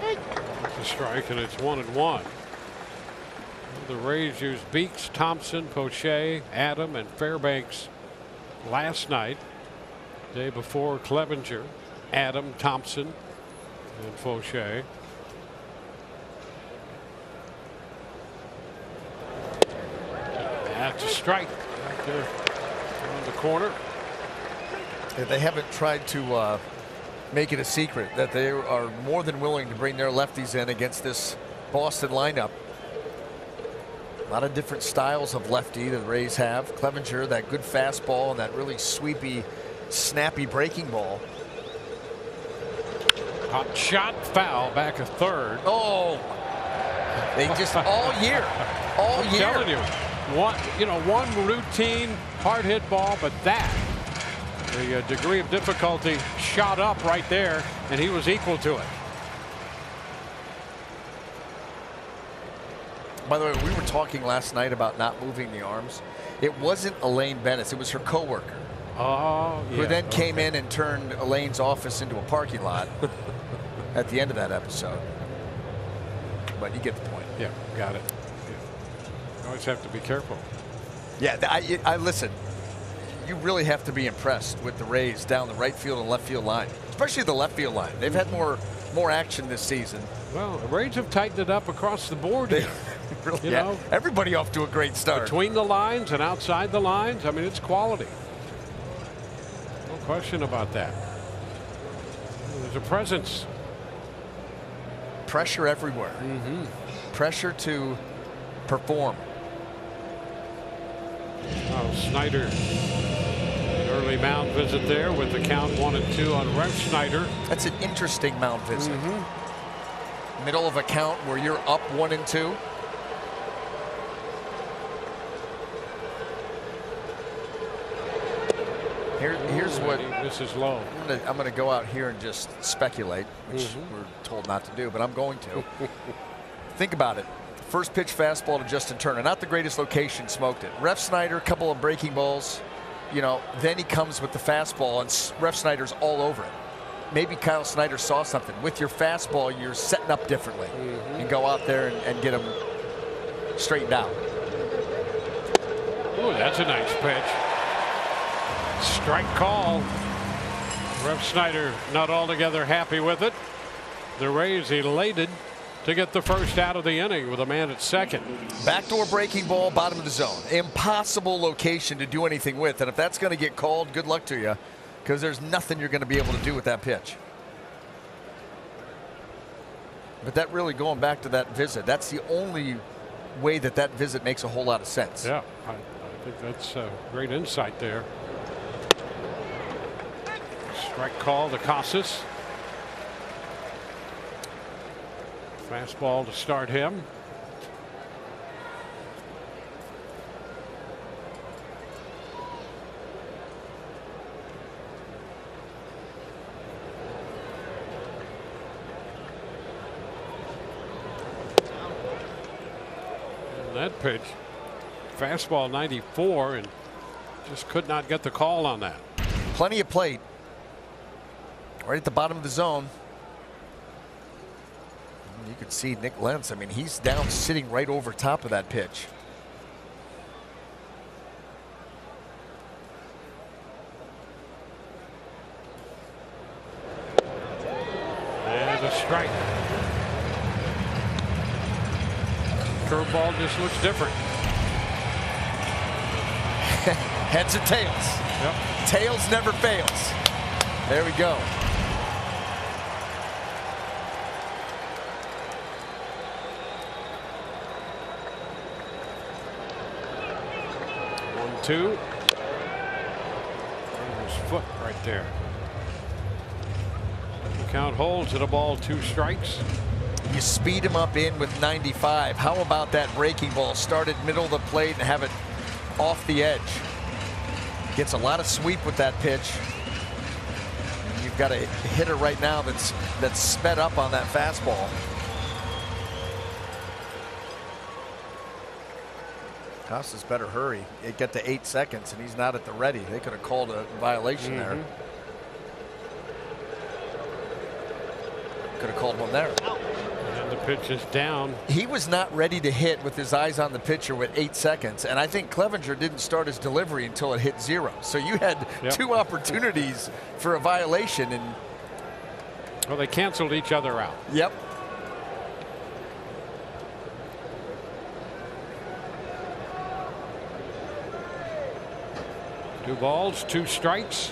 That's a strike, and it's 1-1. The Rays used Beeks, Thompson, Poche, Adam, and Fairbanks last night. Day before, Clevinger, Adam, Thompson, and Poche. That's a strike right there on the corner. They haven't tried to make it a secret that they are more than willing to bring their lefties in against this Boston lineup. A lot of different styles of lefty that the Rays have. Clevinger, that good fastball, and that really sweepy, snappy breaking ball. Hot shot, foul, back a third. Oh, they just all year, I'm telling you, one routine hard hit ball, but that, the degree of difficulty shot up right there, and he was equal to it. By the way, we were talking last night about not moving the arms. It wasn't Elaine Bennis, it was her coworker. Oh, yeah. Who then came in and turned Elaine's office into a parking lot at the end of that episode. but you get the point. Yeah, got it. Yeah. You always have to be careful. Yeah, I listen. You really have to be impressed with the Rays down the right field and left field line, especially the left field line. They've had more action this season. Well, the Rays have tightened it up across the board here. Really, You know, everybody off to a great start. between the lines and outside the lines, I mean, it's quality. No question about that. There's a presence. Pressure everywhere. Pressure to perform. Oh, Snyder, an early mound visit there with the count 1-2 on Rev Snyder. That's an interesting mound visit. Middle of a count where you're up 1-2. Here's what This is low. I'm going to go out here and just speculate, which we're told not to do, but I'm going to. Think about it. First pitch fastball to Justin Turner. Not the greatest location, smoked it. Rev Snyder, a couple of breaking balls. You know, then he comes with the fastball, and Rev Snyder's all over it. Maybe Kyle Snyder saw something. With your fastball, you're setting up differently and go out there and get him straightened out. Oh, that's a nice pitch. Strike call. Rev Snyder not altogether happy with it. The Rays elated to get the first out of the inning with a man at second. Backdoor breaking ball, bottom of the zone. Impossible location to do anything with. And if that's going to get called, good luck to you, because there's nothing you're going to be able to do with that pitch. But that really, going back to that visit, that's the only way that visit makes a whole lot of sense. Yeah, I think that's great insight there. Strike call to Casas. Fastball to start him. And that pitch, fastball 94, and just could not get the call on that. Plenty of plate. Right at the bottom of the zone. You can see Nick Lentz. I mean, he's down sitting right over top of that pitch. And a strike. Curveball just looks different. Heads and tails. Yep. Tails never fails. There we go. Two. His foot right there. The count holds at a ball, 2 strikes. You speed him up in with 95. How about that breaking ball? Started middle of the plate and have it off the edge. Gets a lot of sweep with that pitch. And you've got a hitter right now that's sped up on that fastball. Casas better hurry. It get to 8 seconds, and he's not at the ready. They could have called a violation there. Could have called one there. And the pitch is down. He was not ready to hit with his eyes on the pitcher with 8 seconds, and I think Clevenger didn't start his delivery until it hit 0. So you had 2 opportunities for a violation, and well, they canceled each other out. Yep. Two balls, 2 strikes.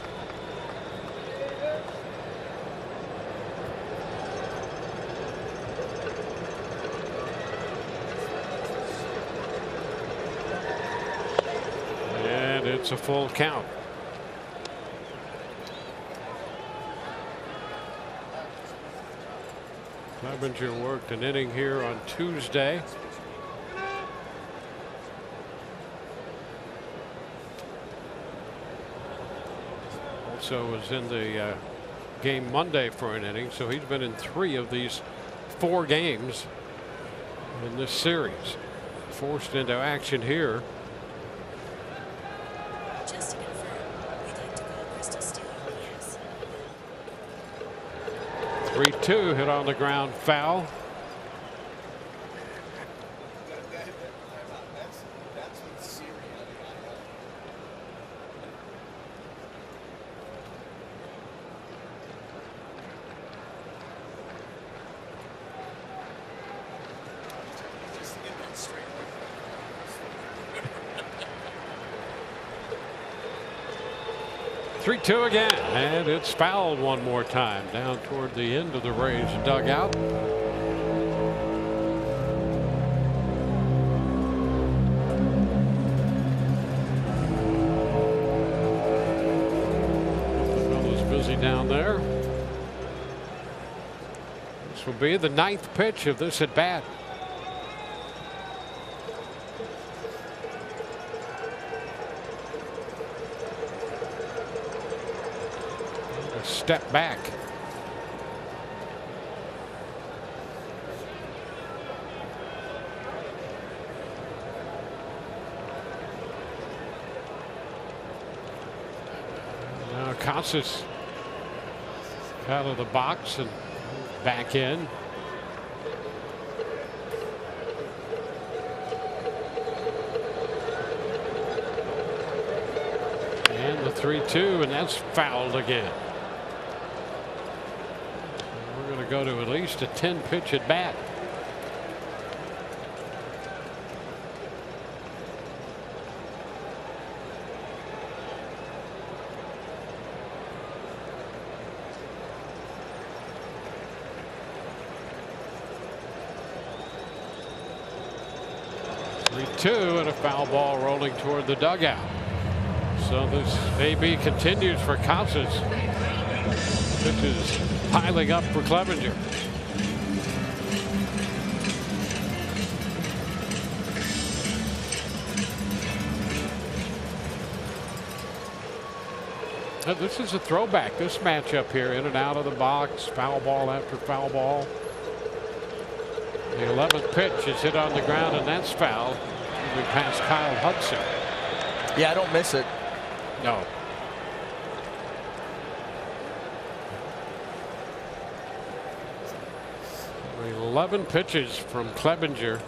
And it's a full count. Clevenger worked an inning here on Tuesday. Also was in the game Monday for an inning, so he's been in 3 of these 4 games in this series. Forced into action here. Just to confirm, we'd like to call Crystal Steel. Yes. 3-2 hit on the ground, foul. 3-2 again, and it's fouled one more time down toward the end of the Rays dugout. The fellow's busy down there. This will be the 9th pitch of this at bat. Step back. Now Casas out of the box and back in. And the 3-2, and that's fouled again. To go to at least a 10 pitch at bat. Two and a foul ball rolling toward the dugout. So this AB continues for Casas. Pitch is piling up for Clevenger. Now, this is a throwback, this matchup here, in and out of the box, foul ball after foul ball. The 11th pitch is hit on the ground, and that's foul. We pass Kyle Hudson. Yeah, I don't miss it. No. 11 pitches from Clevenger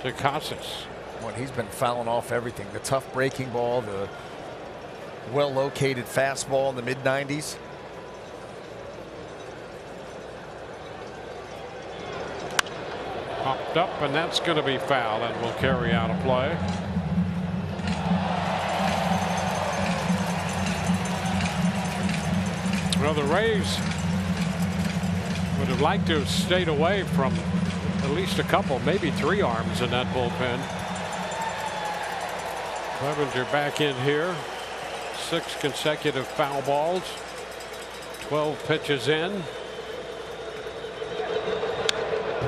to Casas. Well, he's been fouling off everything. The tough breaking ball, the well-located fastball in the mid-90s. Popped up, and that's going to be foul and will carry out a play. Well, the Rays would have liked to have stayed away from at least a couple, maybe 3 arms in that bullpen. Clevenger back in here. 6 consecutive foul balls. 12 pitches in.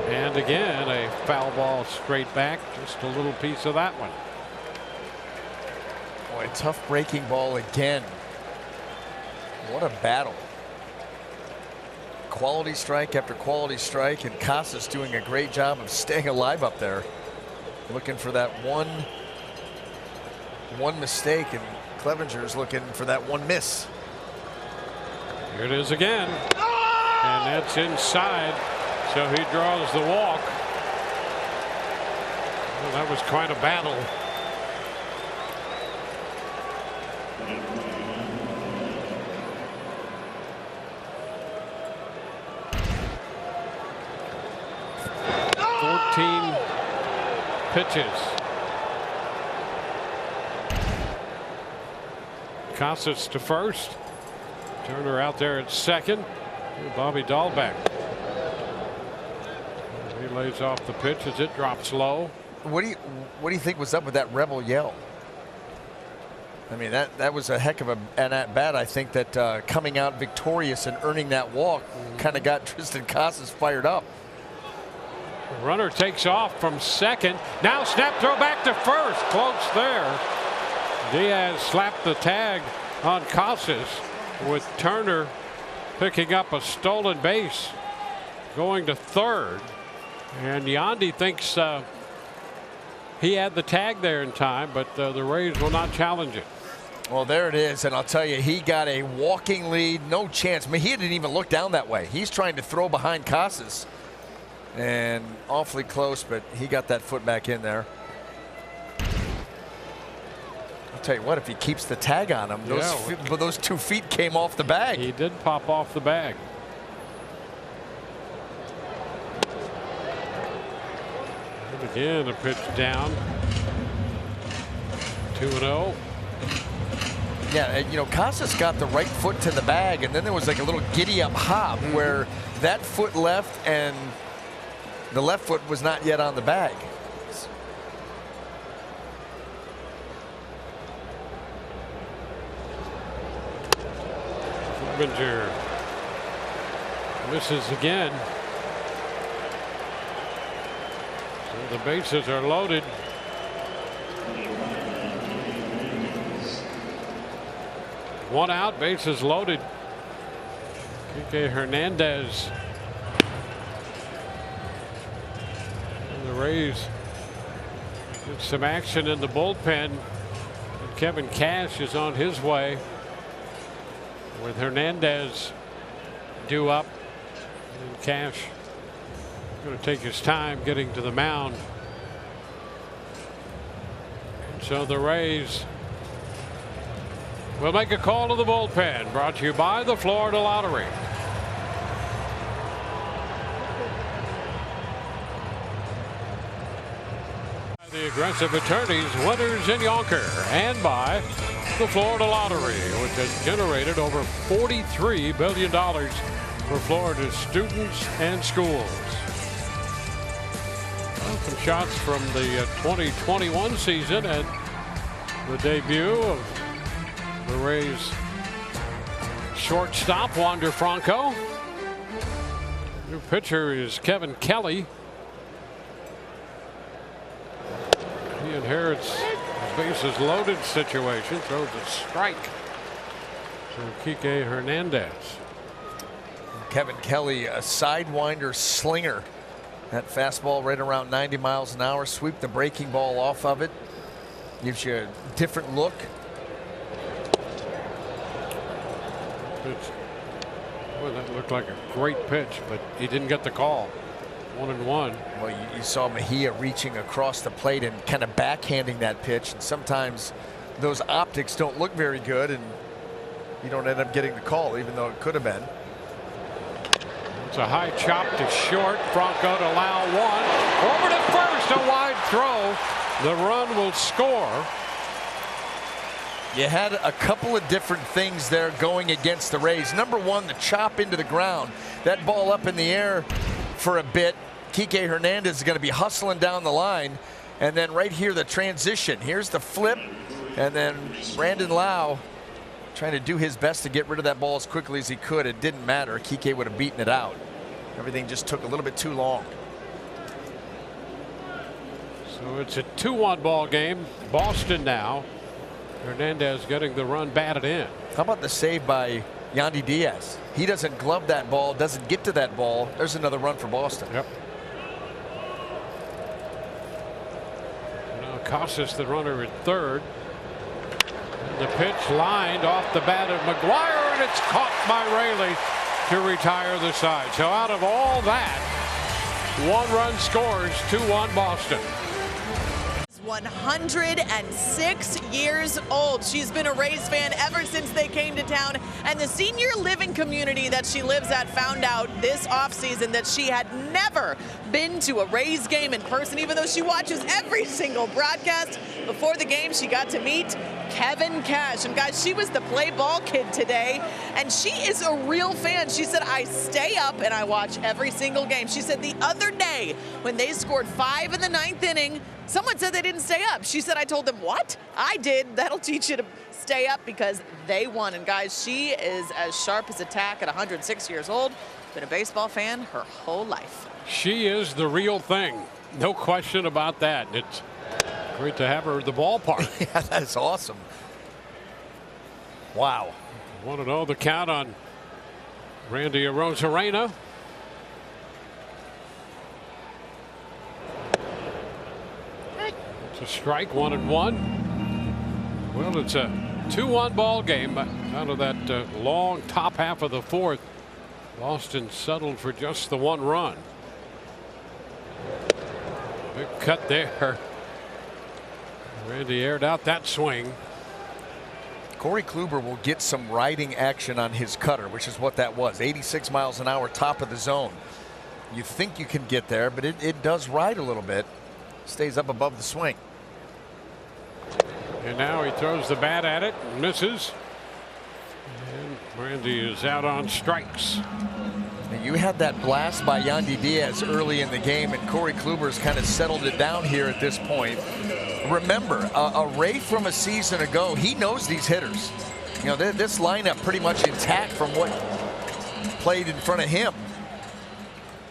And again, a foul ball straight back. Just a little piece of that one. Boy, tough breaking ball again. What a battle. Quality strike after quality strike, and Casas doing a great job of staying alive up there. Looking for that one mistake, and Clevenger's looking for that one miss. Here it is again. And that's inside. So he draws the walk. Well, that was quite a battle. Pitches. Casas to first. Turner out there at second. Bobby Dahlbeck. He lays off the pitch as it drops low. What do you think was up with that rebel yell? I mean, that was a heck of an at bat. I think that coming out victorious and earning that walk kind of got Triston Casas fired up. Runner takes off from second. Now snap throw back to first. Close there. Diaz slapped the tag on Casas, with Turner picking up a stolen base, going to third. And Yandy thinks he had the tag there in time, but the Rays will not challenge it. Well, there it is, and I'll tell you, he got a walking lead. No chance. I mean, he didn't even look down that way. He's trying to throw behind Casas. And awfully close, but he got that foot back in there. I'll tell you what, if he keeps the tag on him, those 2 feet came off the bag. He did pop off the bag. And again, a pitch down. 2-0. Yeah, you know, Casas got the right foot to the bag, and then there was like a little giddy-up hop where that foot left and the left foot was not yet on the bag. Clevenger misses again. So the bases are loaded. One out, bases loaded. Kike Hernandez. And the Rays get some action in the bullpen. And Kevin Cash is on his way with Hernandez due up. And Cash going to take his time getting to the mound. And so the Rays will make a call to the bullpen, brought to you by the Florida Lottery. The aggressive attorneys, winners in Yonker, and by the Florida Lottery, which has generated over $43 billion for Florida's students and schools. Well, some shots from the 2021 season and the debut of the Rays shortstop Wander Franco. New pitcher is Kevin Kelly. He inherits a bases loaded situation, throws a strike to Kike Hernandez. Kevin Kelly, a sidewinder slinger. That fastball right around 90 miles an hour. Sweep the breaking ball off of it. Gives you a different look. Boy, that looked like a great pitch, but he didn't get the call. 1-1. Well, you saw Mejia reaching across the plate and kind of backhanding that pitch. And sometimes those optics don't look very good, and you don't end up getting the call, even though it could have been. It's a high chop to short. Franco to allow one. Over to first, a wide throw. The run will score. You had a couple of different things there going against the Rays. Number one, the chop into the ground. That ball up in the air for a bit. Kike Hernandez is going to be hustling down the line. And then right here, the transition. Here's the flip. And then Brandon Lau trying to do his best to get rid of that ball as quickly as he could. It didn't matter. Kike would have beaten it out. Everything just took a little bit too long. So it's a 2-1 ball game. Boston now. Hernandez getting the run batted in. How about the save by Yandy Diaz? He doesn't glove that ball, doesn't get to that ball. There's another run for Boston. Yep. Now Casas, the runner at third. And the pitch lined off the bat of McGuire, and it's caught by Raley to retire the side. So out of all that, one run scores, 2-1 Boston. 106 years old. She's been a Rays fan ever since they came to town, and the senior living community that she lives at found out this offseason that she had never been to a Rays game in person, even though she watches every single broadcast. Before the game, she got to meet Kevin Cash. And guys, she was the play ball kid today, and she is a real fan. She said, I stay up and I watch every single game. She said the other day when they scored 5 in the 9th inning, someone said they didn't stay up. She said, I told them, what? I did. That'll teach you to stay up because they won. And guys, she is as sharp as a tack at 106 years old. Been a baseball fan her whole life. She is the real thing. No question about that. It's great to have her at the ballpark. Yeah, that's awesome. Wow. Want to know the count on Randy Arozarena. It's a strike, 1-1. Well, it's a 2-1 ball game out of that long top half of the fourth. Boston settled for just the 1 run. Big cut there. Randy aired out that swing. Corey Kluber will get some riding action on his cutter, which is what that was. 86 miles an hour, top of the zone. You think you can get there, but it does ride a little bit. Stays up above the swing. And now he throws the bat at it and misses. And Randy is out on strikes. And you had that blast by Yandy Diaz early in the game, and Corey Kluber's kind of settled it down here at this point. Remember, a Ray from a season ago, he knows these hitters. You know, this lineup pretty much intact from what played in front of him.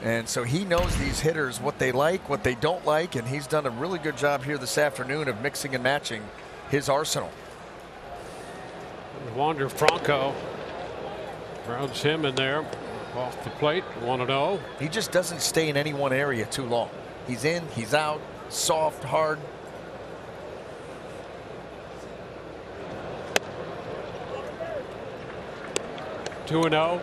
And so he knows these hitters, what they like, what they don't like, and he's done a really good job here this afternoon of mixing and matching his arsenal. Wander Franco rounds him in there off the plate, 1-0. He just doesn't stay in any one area too long. He's in, he's out, soft, hard. Two and 0.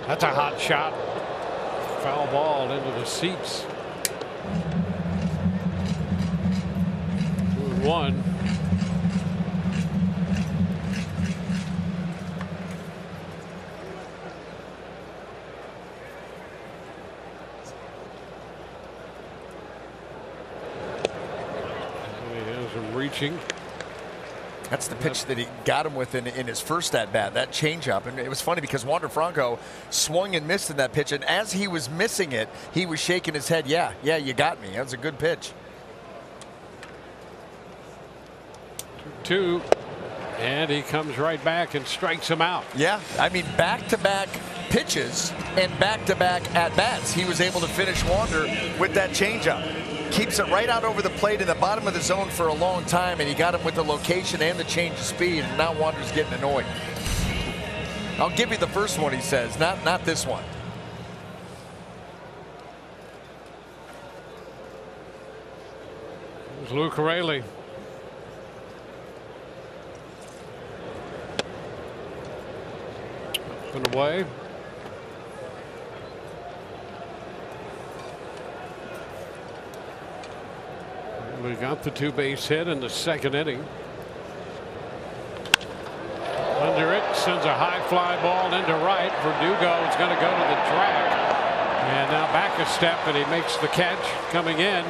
That's a hot shot. Foul ball into the seats. 2-1. He has him reaching. That's the pitch that he got him with in his first at bat, that changeup. And it was funny because Wander Franco swung and missed in that pitch, and as he was missing it, he was shaking his head. Yeah, you got me. That was a good pitch. 2-2, and he comes right back and strikes him out. Yeah, I mean, back-to-back pitches and back-to-back at-bats. He was able to finish Wander with that changeup. Keeps it right out over the plate in the bottom of the zone for a long time, and he got him with the location and the change of speed, and now Wander's getting annoyed. I'll give you the first one, he says, not this one. There's Luke Raley. Up and away. We got the two-base hit in the second inning. Under it, sends a high fly ball into right. Verdugo is going to go to the track. And now back a step, and he makes the catch coming in.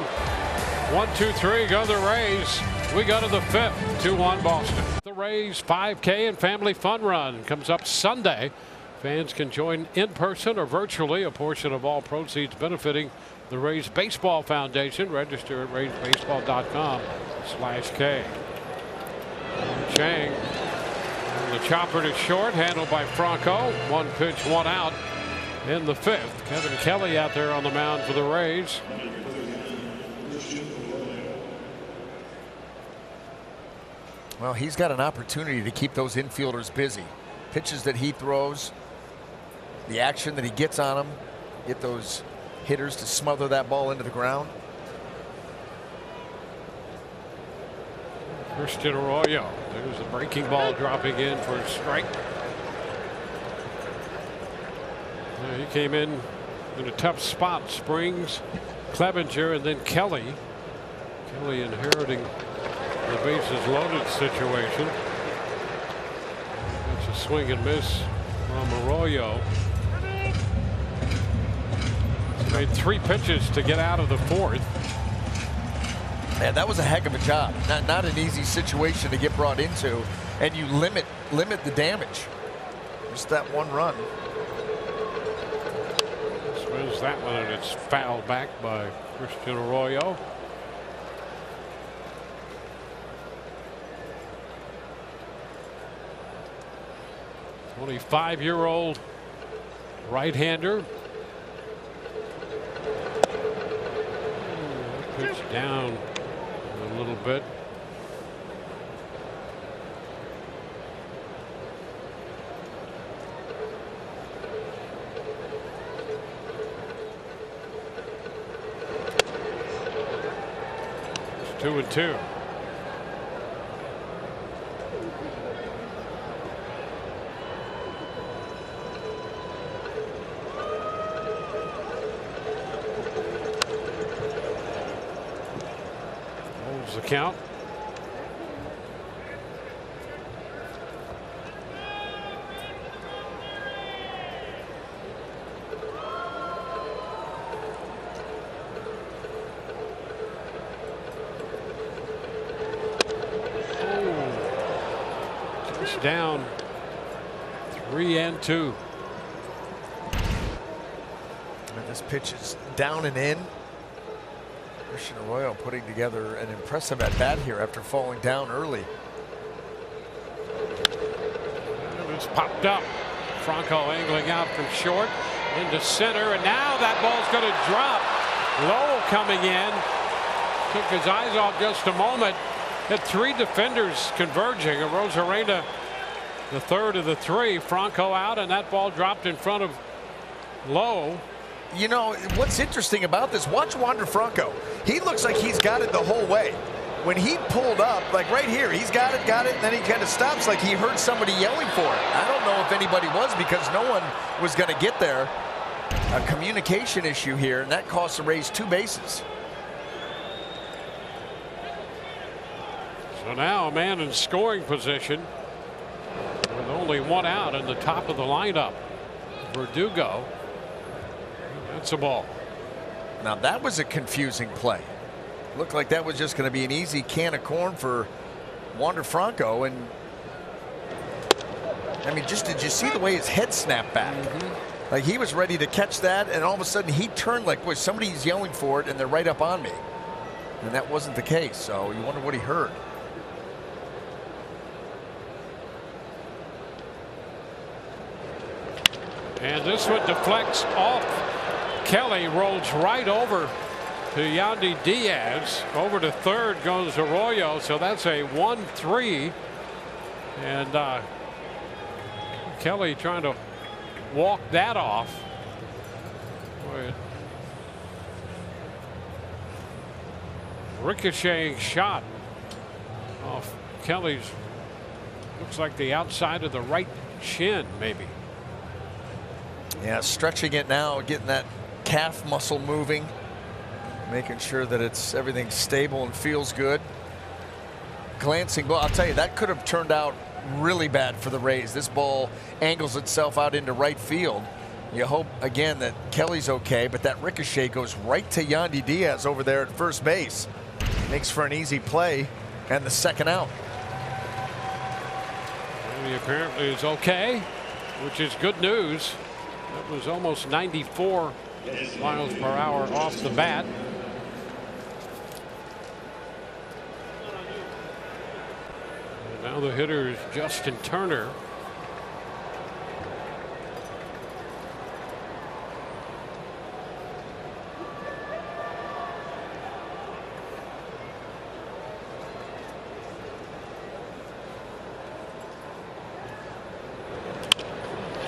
1-2-3, go the Rays. We go to the fifth, 2-1 Boston. The Rays 5K and Family Fun Run comes up Sunday. Fans can join in person or virtually. A portion of all proceeds benefiting the Rays Baseball Foundation. Register at raysbaseball.com/K. Chang. And the chopper to short, handled by Franco. 1 pitch, 1 out in the fifth. Kevin Kelly out there on the mound for the Rays. Well, he's got an opportunity to keep those infielders busy. Pitches that he throws, the action that he gets on them, get those hitters to smother that ball into the ground. Christian Arroyo. There's the breaking ball dropping in for a strike. He came in a tough spot. Springs, Clevenger, and then Kelly. Kelly inheriting the bases loaded situation. That's a swing and miss from Arroyo. Made 3 pitches to get out of the fourth. Yeah, that was a heck of a job. Not an easy situation to get brought into, and you limit the damage. Just that one run. Swings that one, and it's fouled back by Christian Arroyo. Only 5-year-old right-hander. Pitch down a little bit. It's 2-2. The count. It's down 3-2. And this pitch is down and in. Christian Arroyo putting together an impressive at-bat here after falling down early. It's popped up. Franco angling out from short into center, and now that ball's going to drop. Lowe coming in, took his eyes off just a moment. Had 3 defenders converging. Arozarena, the third of the 3. Franco out, and that ball dropped in front of Lowe. You know, what's interesting about this, watch Wander Franco. He looks like he's got it the whole way. When he pulled up, like right here, he's got it, and then he kind of stops like he heard somebody yelling for it. I don't know if anybody was, because no one was going to get there. A communication issue here, and that cost the Rays 2 bases. So now a man in scoring position with only 1 out in the top of the lineup. Verdugo. That's a ball. Now that was a confusing play. Looked like that was just going to be an easy can of corn for Wander Franco. And I mean, just did you see the way his head snapped back? Like he was ready to catch that, and all of a sudden he turned like, boy, somebody's yelling for it and they're right up on me. And that wasn't the case, so you wonder what he heard. And this one deflects off. Kelly rolls right over to Yandy Diaz. Over to third goes Arroyo, so that's a 1-3. And Kelly trying to walk that off. Boy, ricocheting shot off Kelly's, looks like the outside of the right shin, maybe. Yeah, stretching it now, getting that calf muscle moving, making sure that everything's stable and feels good. Glancing ball, I'll tell you, that could have turned out really bad for the Rays. This ball angles itself out into right field. You hope again that Kelly's okay, but that ricochet goes right to Yandy Diaz over there at first base. Makes for an easy play and the second out. Well, he apparently is okay, which is good news. That was almost 94 miles per hour off the bat. And now the hitter is Justin Turner.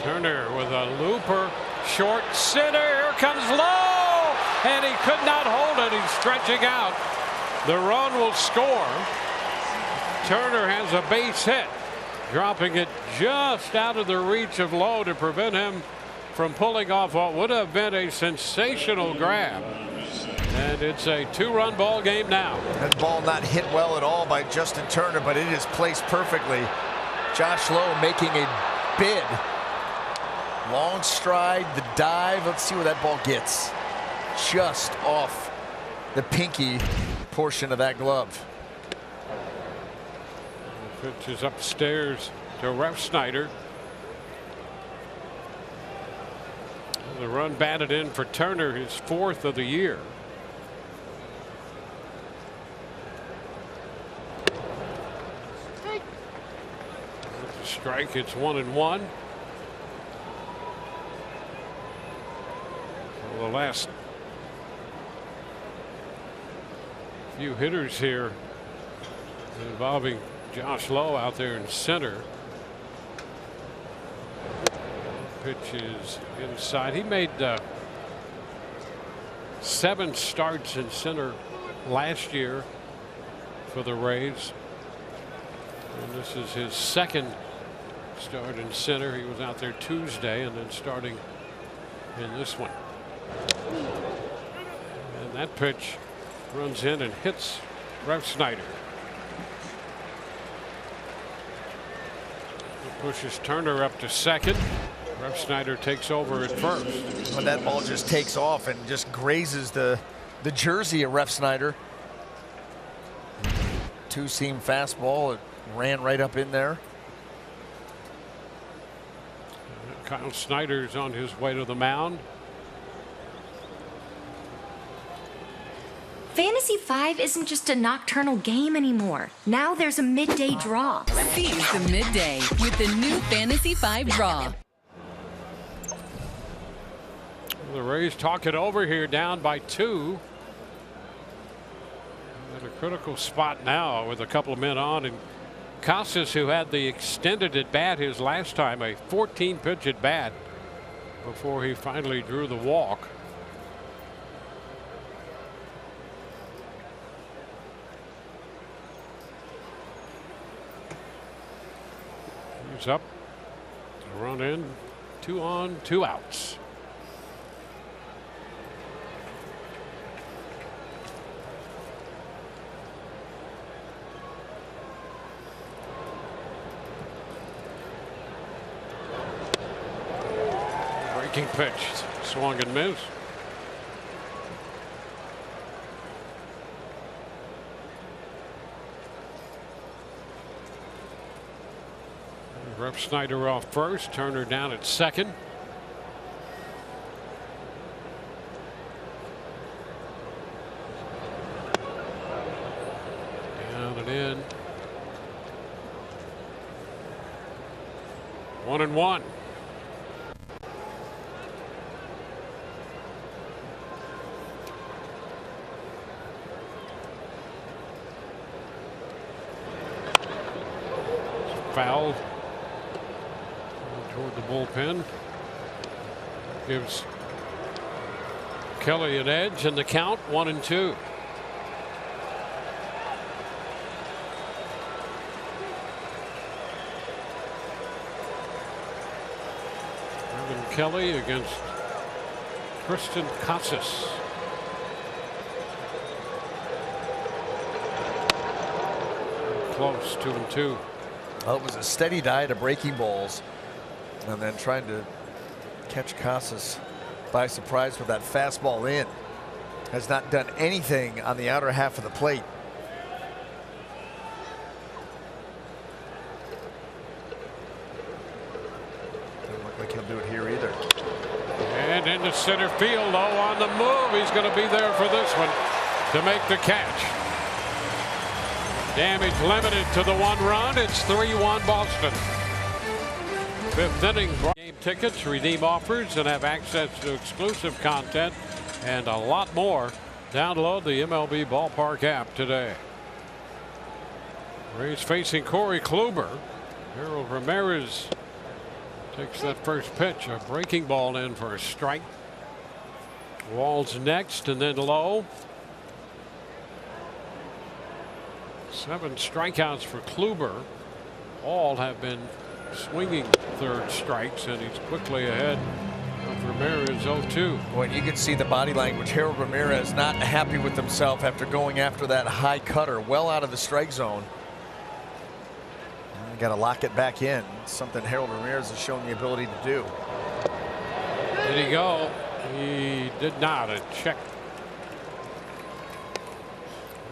Turner with a looper, short center. Here comes Lowe, and he could not hold it. He's stretching out. The run will score. Turner has a base hit, dropping it just out of the reach of Lowe to prevent him from pulling off what would have been a sensational grab. And it's a 2-run ball game now. That ball not hit well at all by Justin Turner, but it is placed perfectly. Josh Lowe making a bid. Long stride, the dive. Let's see where that ball gets. Just off the pinky portion of that glove. The pitch is upstairs to Refsnyder. The run batted in for Turner, his 4th of the year. With the strike, it's 1-1. The last few hitters here involving Josh Lowe out there in center. Pitch is inside. He made 7 starts in center last year for the Rays. And this is his 2nd start in center. He was out there Tuesday and then starting in this one. And that pitch runs in and hits Refsnyder. It pushes Turner up to second. Refsnyder takes over at first. When that ball just takes off and just grazes the jersey of Refsnyder. 2-seam fastball. It ran right up in there. Kyle Snyder's on his way to the mound. Fantasy 5 isn't just a nocturnal game anymore. Now there's a midday draw. Seize the midday with the new Fantasy 5 draw. The Rays talk it over here, down by 2. At a critical spot now with a couple of men on, and Casas, who had the extended at bat his last time, a 14-pitch at bat before he finally drew the walk. He's up, run in, 2 on, 2 outs. Breaking pitch, swung and missed. Rep Snyder off first, Turner down at second. Down and in. 1-1. Foul toward the bullpen. Gives Kelly an edge in the count, 1-2. Evan Kelly against Tristan Casas. Close, 2-2. Well, it was a steady diet of breaking balls, and then trying to catch Casas by surprise with that fastball in. Has not done anything on the outer half of the plate. Doesn't look like he'll do it here either. And into center field, low on the move. He's going to be there for this one to make the catch. Damage limited to the 1 run. It's 3-1 Boston. 5th inning. Game tickets, redeem offers, and have access to exclusive content and a lot more. Download the MLB Ballpark app today. Rays facing Corey Kluber. Harold Ramirez takes that first pitch. A breaking ball in for a strike. Walls next and then low. 7 strikeouts for Kluber. All have been swinging third strikes, and he's quickly ahead of Ramirez 0-2. Boy, you can see the body language. Harold Ramirez not happy with himself after going after that high cutter well out of the strike zone. Got to lock it back in. Something Harold Ramirez has shown the ability to do. Did he go? He did not. A check.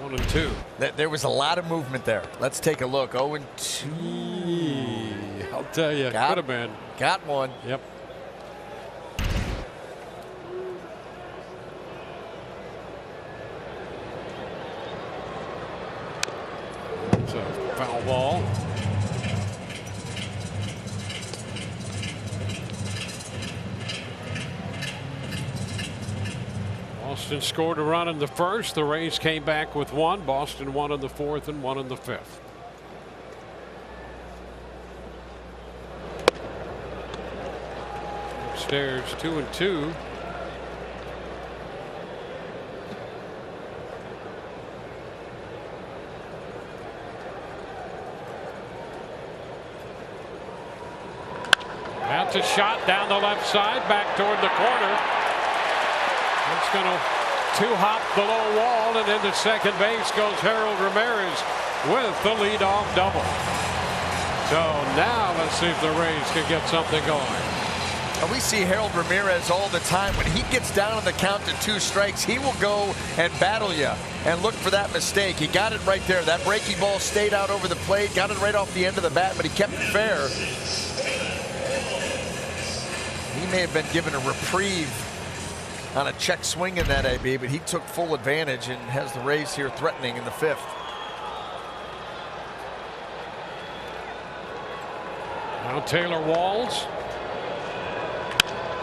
1-2. There was a lot of movement there. Let's take a look. 0-2. I'll tell you, could have been. Got one. Yep. It's a foul ball. Boston scored a run in the first. The Rays came back with 1. Boston 1 in the 4th and 1 in the 5th. Upstairs 2-2. That's a shot down the left side, back toward the corner. It's going to 2-hop the low wall, and into second base goes Harold Ramirez with the leadoff double. So now let's see if the Rays can get something going. We see Harold Ramirez all the time. When he gets down on the count to 2 strikes, he will go and battle you and look for that mistake. He got it right there. That breaking ball stayed out over the plate, got it right off the end of the bat, but he kept it fair. He may have been given a reprieve on a check swing in that AB, but he took full advantage and has the Rays here threatening in the 5th. Now Taylor Walls.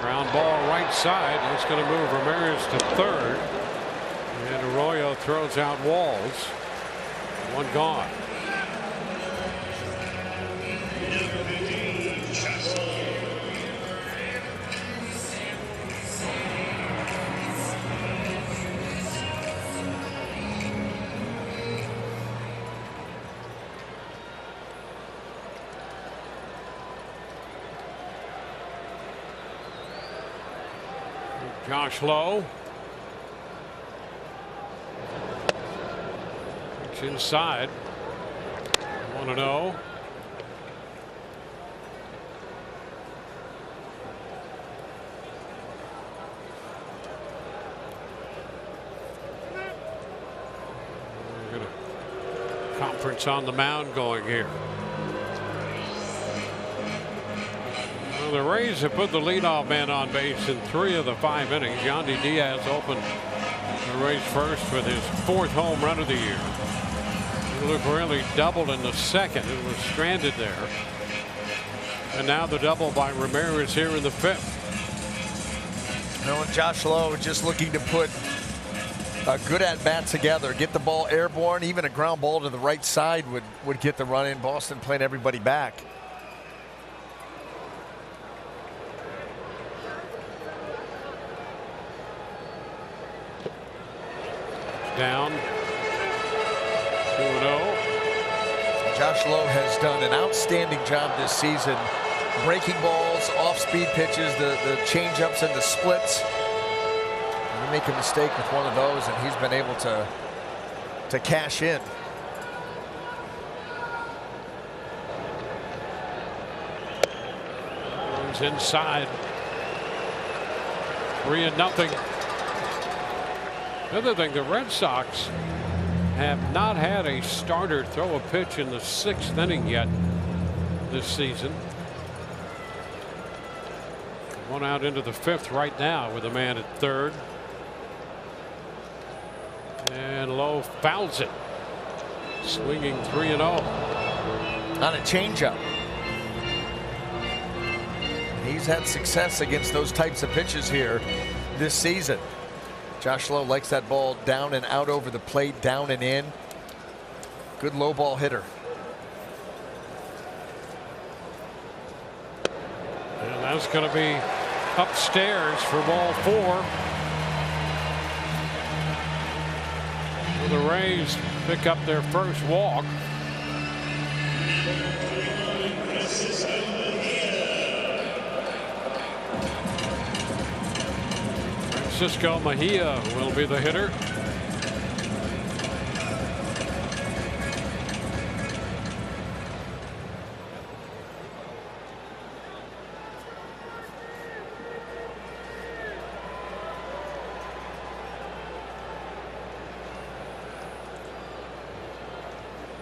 Ground ball right side. That's going to move Ramirez to 3rd. And Arroyo throws out Walls. 1 gone. Josh Lowe. It's inside. 1-0. We're going to conference on the mound going here. The Rays have put the leadoff man on base in 3 of the 5 innings. Yandy Diaz opened the Rays first with his 4th home run of the year. Luke really doubled in the 2nd and was stranded there. And now the double by Ramirez here in the 5th. And Josh Lowe just looking to put a good at-bat together, get the ball airborne. Even a ground ball to the right side would get the run in. Boston playing everybody back. Down 2-0. Josh Lowe has done an outstanding job this season. Breaking balls, off-speed pitches, the change-ups and the splits. You make a mistake with one of those, and he's been able to cash in. Runs inside. 3-0. The other thing, the Red Sox have not had a starter throw a pitch in the 6th inning yet this season. One out into the 5th right now with a man at 3rd. And Lowe fouls it. Swinging 3-0. On a changeup. He's had success against those types of pitches here this season. Josh Lowe likes that ball down and out over the plate, down and in. Good low ball hitter. And that's going to be upstairs for ball 4. The Rays pick up their first walk. Francisco Mejia will be the hitter.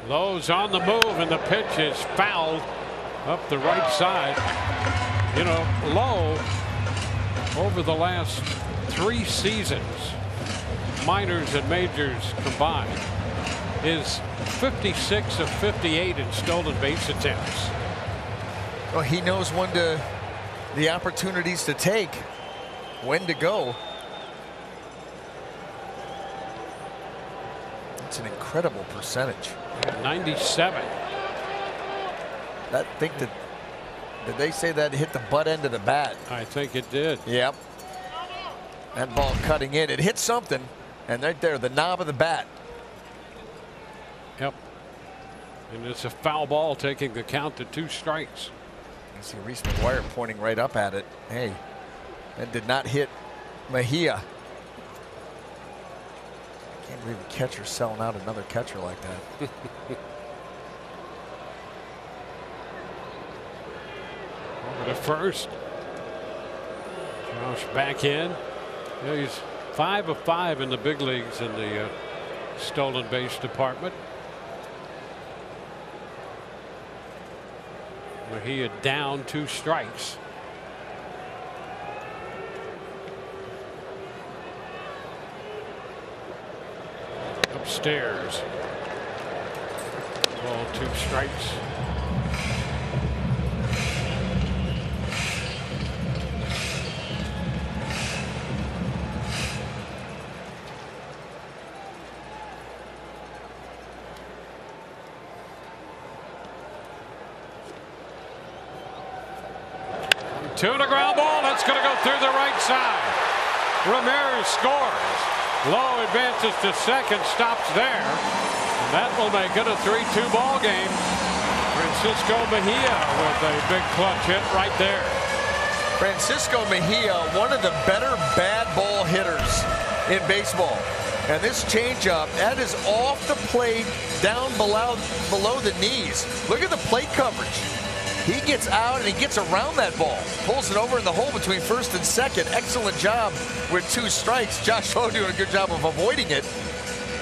Lowe's on the move, and the pitch is fouled up the right side. You know, Lowe, over the last 3 seasons, minors and majors combined, is 56 of 58 in stolen base attempts. Well, he knows when to, the opportunities to take, when to go. It's an incredible percentage. 97. That think that, did they say that hit the butt end of the bat? I think it did. Yep. That ball cutting in. It hit something, and right there, the knob of the bat. Yep. And it's a foul ball, taking the count to 2 strikes. You see Reese McGuire pointing right up at it. Hey, that did not hit Mejia. Can't believe a catcher selling out another catcher like that. Over to first. Josh back in. You know, he's 5 of 5 in the big leagues in the stolen base department. Mejia down 2 strikes. downstairs. Ball, 2 strikes. To the ground ball. That's going to go through the right side. Ramirez scores. Lowe advances to second, stops there. And that will make it a 3-2 ball game. Francisco Mejia with a big clutch hit right there. Francisco Mejia, one of the better bad ball hitters in baseball. And this changeup, that is off the plate, down below the knees. Look at the plate coverage. He gets out and he gets around that ball. Pulls it over in the hole between first and second. Excellent job with 2 strikes. Josh Lowe doing a good job of avoiding it.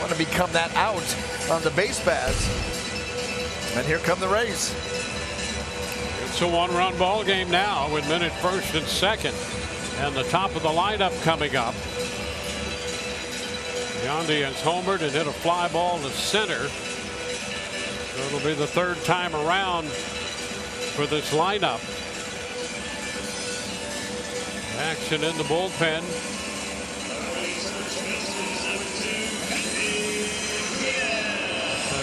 Want to become that out on the base paths. And here come the Rays. It's a 1-run ball game now with men at first and second. And the top of the lineup coming up. Yandy has homered and hit a fly ball to center. So it'll be the 3rd time around for this lineup. Action in the bullpen.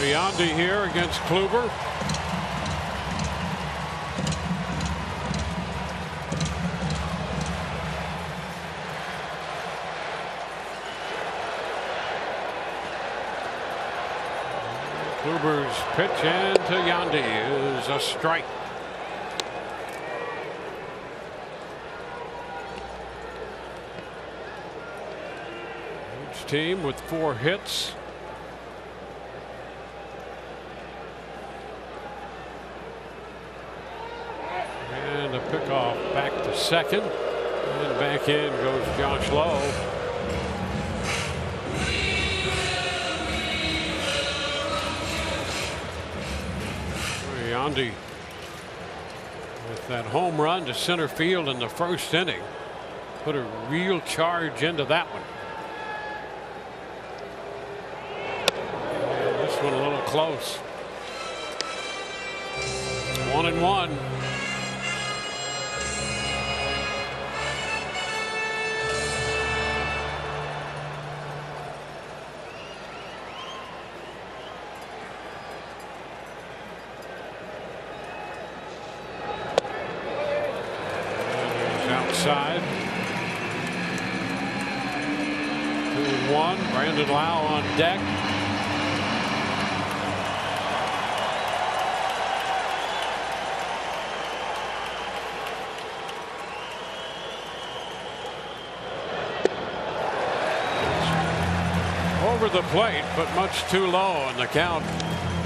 Yandy here against Kluber. Kluber's pitch into Yandy is a strike. Each team with 4 hits. And a pickoff back to second. And back in goes Josh Lowe. Yandy with that home run to center field in the 1st inning. Put a real charge into that one. And this one a little close. 1-1. Outside. 2-1. Brandon Lowe on deck. Over the plate, but much too low, and the count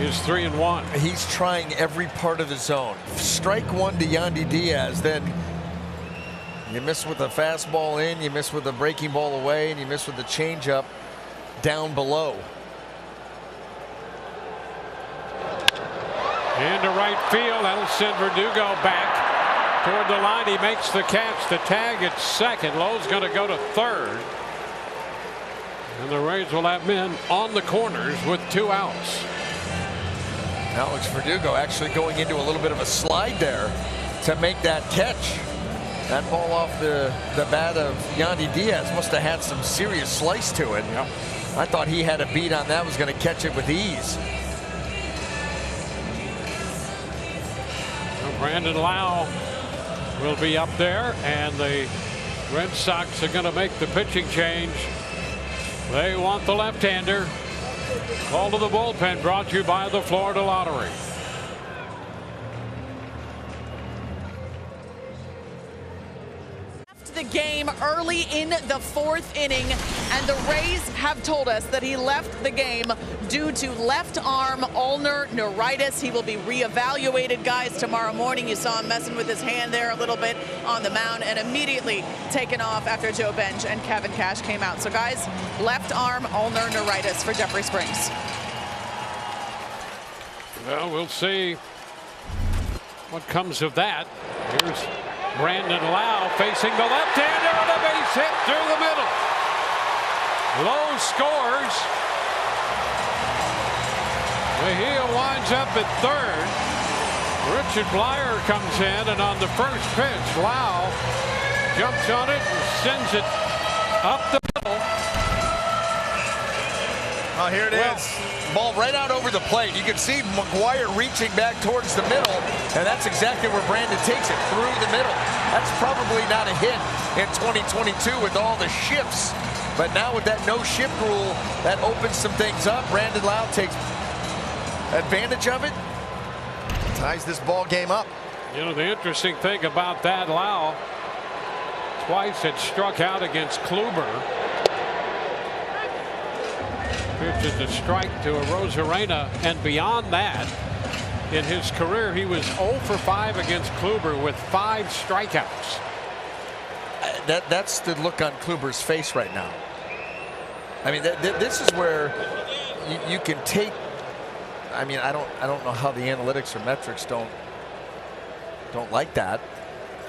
is 3-1. He's trying every part of the zone. Strike 1 to Yandy Diaz, then you miss with a fastball in, you miss with a breaking ball away, and you miss with the changeup down below. Into right field, that'll send Verdugo back toward the line. He makes the catch. The tag at second. Lowe's going to go to third. And the Rays will have men on the corners with 2 outs. Alex Verdugo actually going into a little bit of a slide there to make that catch. That ball off the bat of Yandy Diaz must have had some serious slice to it. Yep. I thought he had a beat on that, was going to catch it with ease. Well, Brandon Lowe will be up there, and the Red Sox are going to make the pitching change. They want the left-hander. Call to the bullpen brought to you by the Florida Lottery. The game early in the 4th inning, and the Rays have told us that he left the game due to left arm ulnar neuritis. He will be reevaluated, guys, tomorrow morning. You saw him messing with his hand there a little bit on the mound, and immediately taken off after Joe Bench and Kevin Cash came out. So, guys, left arm ulnar neuritis for Jeffrey Springs. Well, we'll see what comes of that. Here's Brandon Lowe facing the left-hander with a base hit through the middle. Lowe scores. Mejia winds up at third. Richard Blyer comes in, and on the first pitch, Lau jumps on it and sends it up the middle. Oh, here it is. Ball right out over the plate. You can see McGuire reaching back towards the middle, and that's exactly where Brandon takes it, through the middle. That's probably not a hit in 2022 with all the shifts. But now with that no-shift rule, that opens some things up. Brandon Lau takes advantage of it, ties this ball game up. You know, the interesting thing about that, Lau twice had struck out against Kluber. Pitches a strike to Arozarena, and beyond that, in his career, he was 0 for 5 against Kluber with 5 strikeouts. That's the look on Kluber's face right now. I mean, this is where you can take. I mean, I don't know how the analytics or metrics don't like that.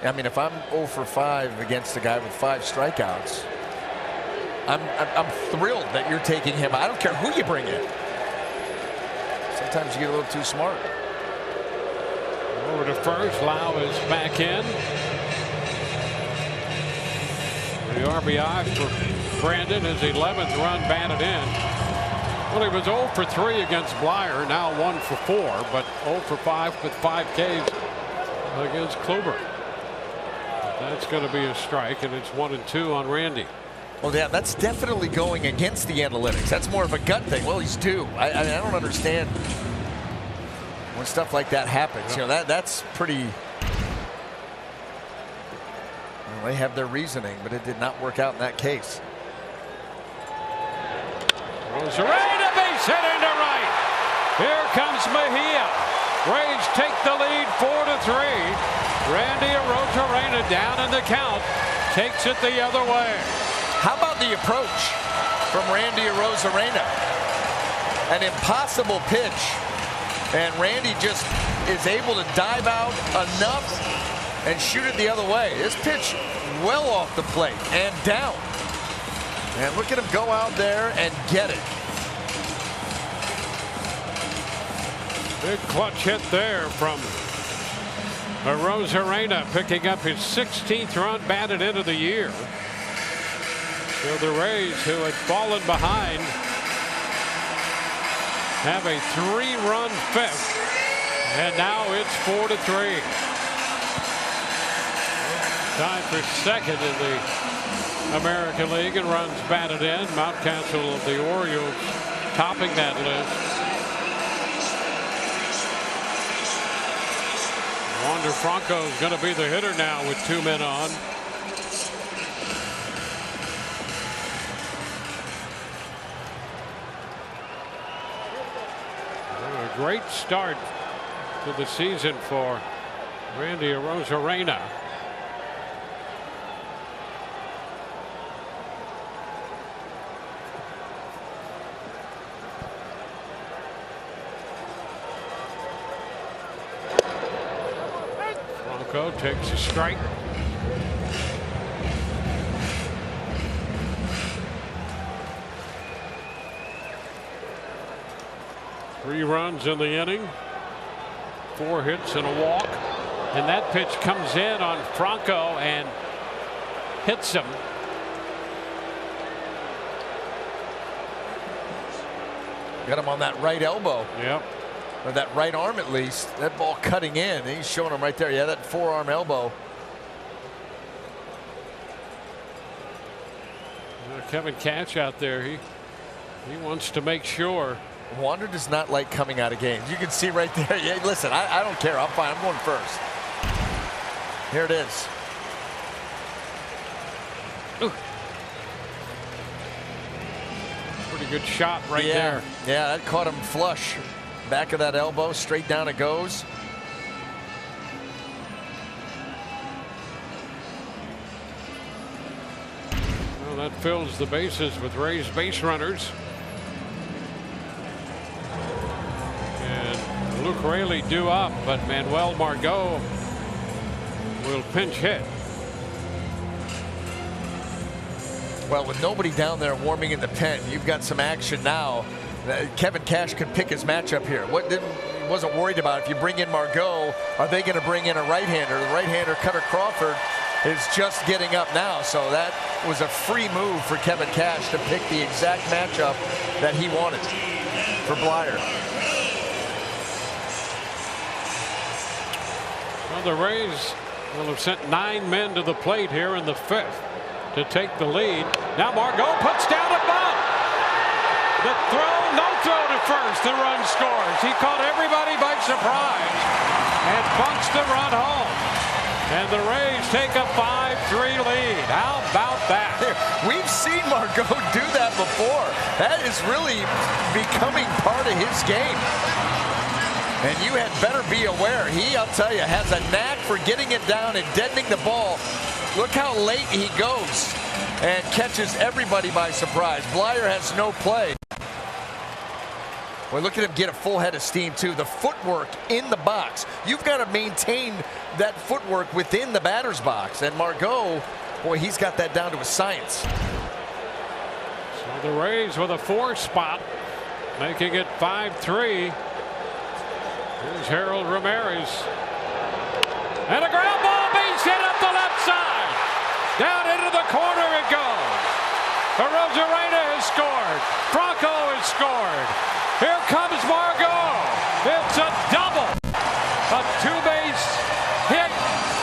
I mean, if I'm 0 for 5 against a guy with 5 strikeouts, I'm thrilled that you're taking him. I don't care who you bring in. Sometimes you get a little too smart. Over to first, Lau is back in. The RBI for Brandon, his 11th run batted in. Well, he was 0 for 3 against Blyer, now 1 for 4, but 0 for 5 with 5 Ks against Kluber. That's going to be a strike, and it's 1-2 on Randy. Well, yeah, that's definitely going against the analytics. That's more of a gut thing. Well, he's due. I mean, I don't understand when stuff like that happens. You know, that's pretty. Well, they have their reasoning, but it did not work out in that case. Arozarena, base hit into right. Here comes Mejia. Rays take the lead 4-3. Randy Arozarena down in the count. Takes it the other way. How about the approach from Randy Arozarena? An impossible pitch, and Randy just is able to dive out enough and shoot it the other way. This pitch well off the plate and down. And look at him go out there and get it. Big clutch hit there from Arozarena, picking up his 16th run batted into the year. So the Rays, who had fallen behind, have a 3-run fifth, and now it's 4-3. Time for second in the American League and runs batted in. Mountcastle of the Orioles topping that list. Wander Franco is going to be the hitter now with 2 men on. A great start to the season for Randy Arozarena. Franco takes a strike. Three runs in the inning, 4 hits and a walk, and that pitch comes in on Franco and hits him. Got him on that right elbow. Yep. Or that right arm at least. That ball cutting in. He's showing him right there. Yeah, that forearm elbow. Kevin Cash out there. He wants to make sure. Wander does not like coming out of games. You can see right there. Yeah, listen, I don't care. I'm fine. I'm going first. Here it is. Ooh. Pretty good shot right there. Yeah, that caught him flush. Back of that elbow, straight down it goes. Well, that fills the bases with Rays base runners. And Luke Raley due up, but Manuel Margot will pinch hit. Well, with nobody down there warming in the pen, you've got some action now Kevin Cash could pick his matchup here. Wasn't worried about if you bring in Margot, are they going to bring in a right-hander? The right-hander, Cutter Crawford, is just getting up now. So that was a free move for Kevin Cash to pick the exact matchup that he wanted for Blyer. Well, the Rays will have sent 9 men to the plate here in the 5th to take the lead. Now Margot puts down a bunt. The throw, no throw to first. The run scores. He caught everybody by surprise and bunts the run home. And the Rays take a 5-3 lead. How about that? We've seen Margot do that before. That is really becoming part of his game. And you had better be aware. He, I'll tell you, has a knack for getting it down and deadening the ball. Look how late he goes and catches everybody by surprise. Blyer has no play. Well, look at him get a full head of steam, too. The footwork in the box. You've got to maintain that footwork within the batter's box. And Margot, boy, he's got that down to a science. So the Rays with a 4 spot, making it 5-3. Here's Harold Ramirez. And a ground ball, base hit up the left side. Down into the corner it goes. Arozarena has scored. Franco has scored. Here comes Margot. It's a double. A 2-base hit,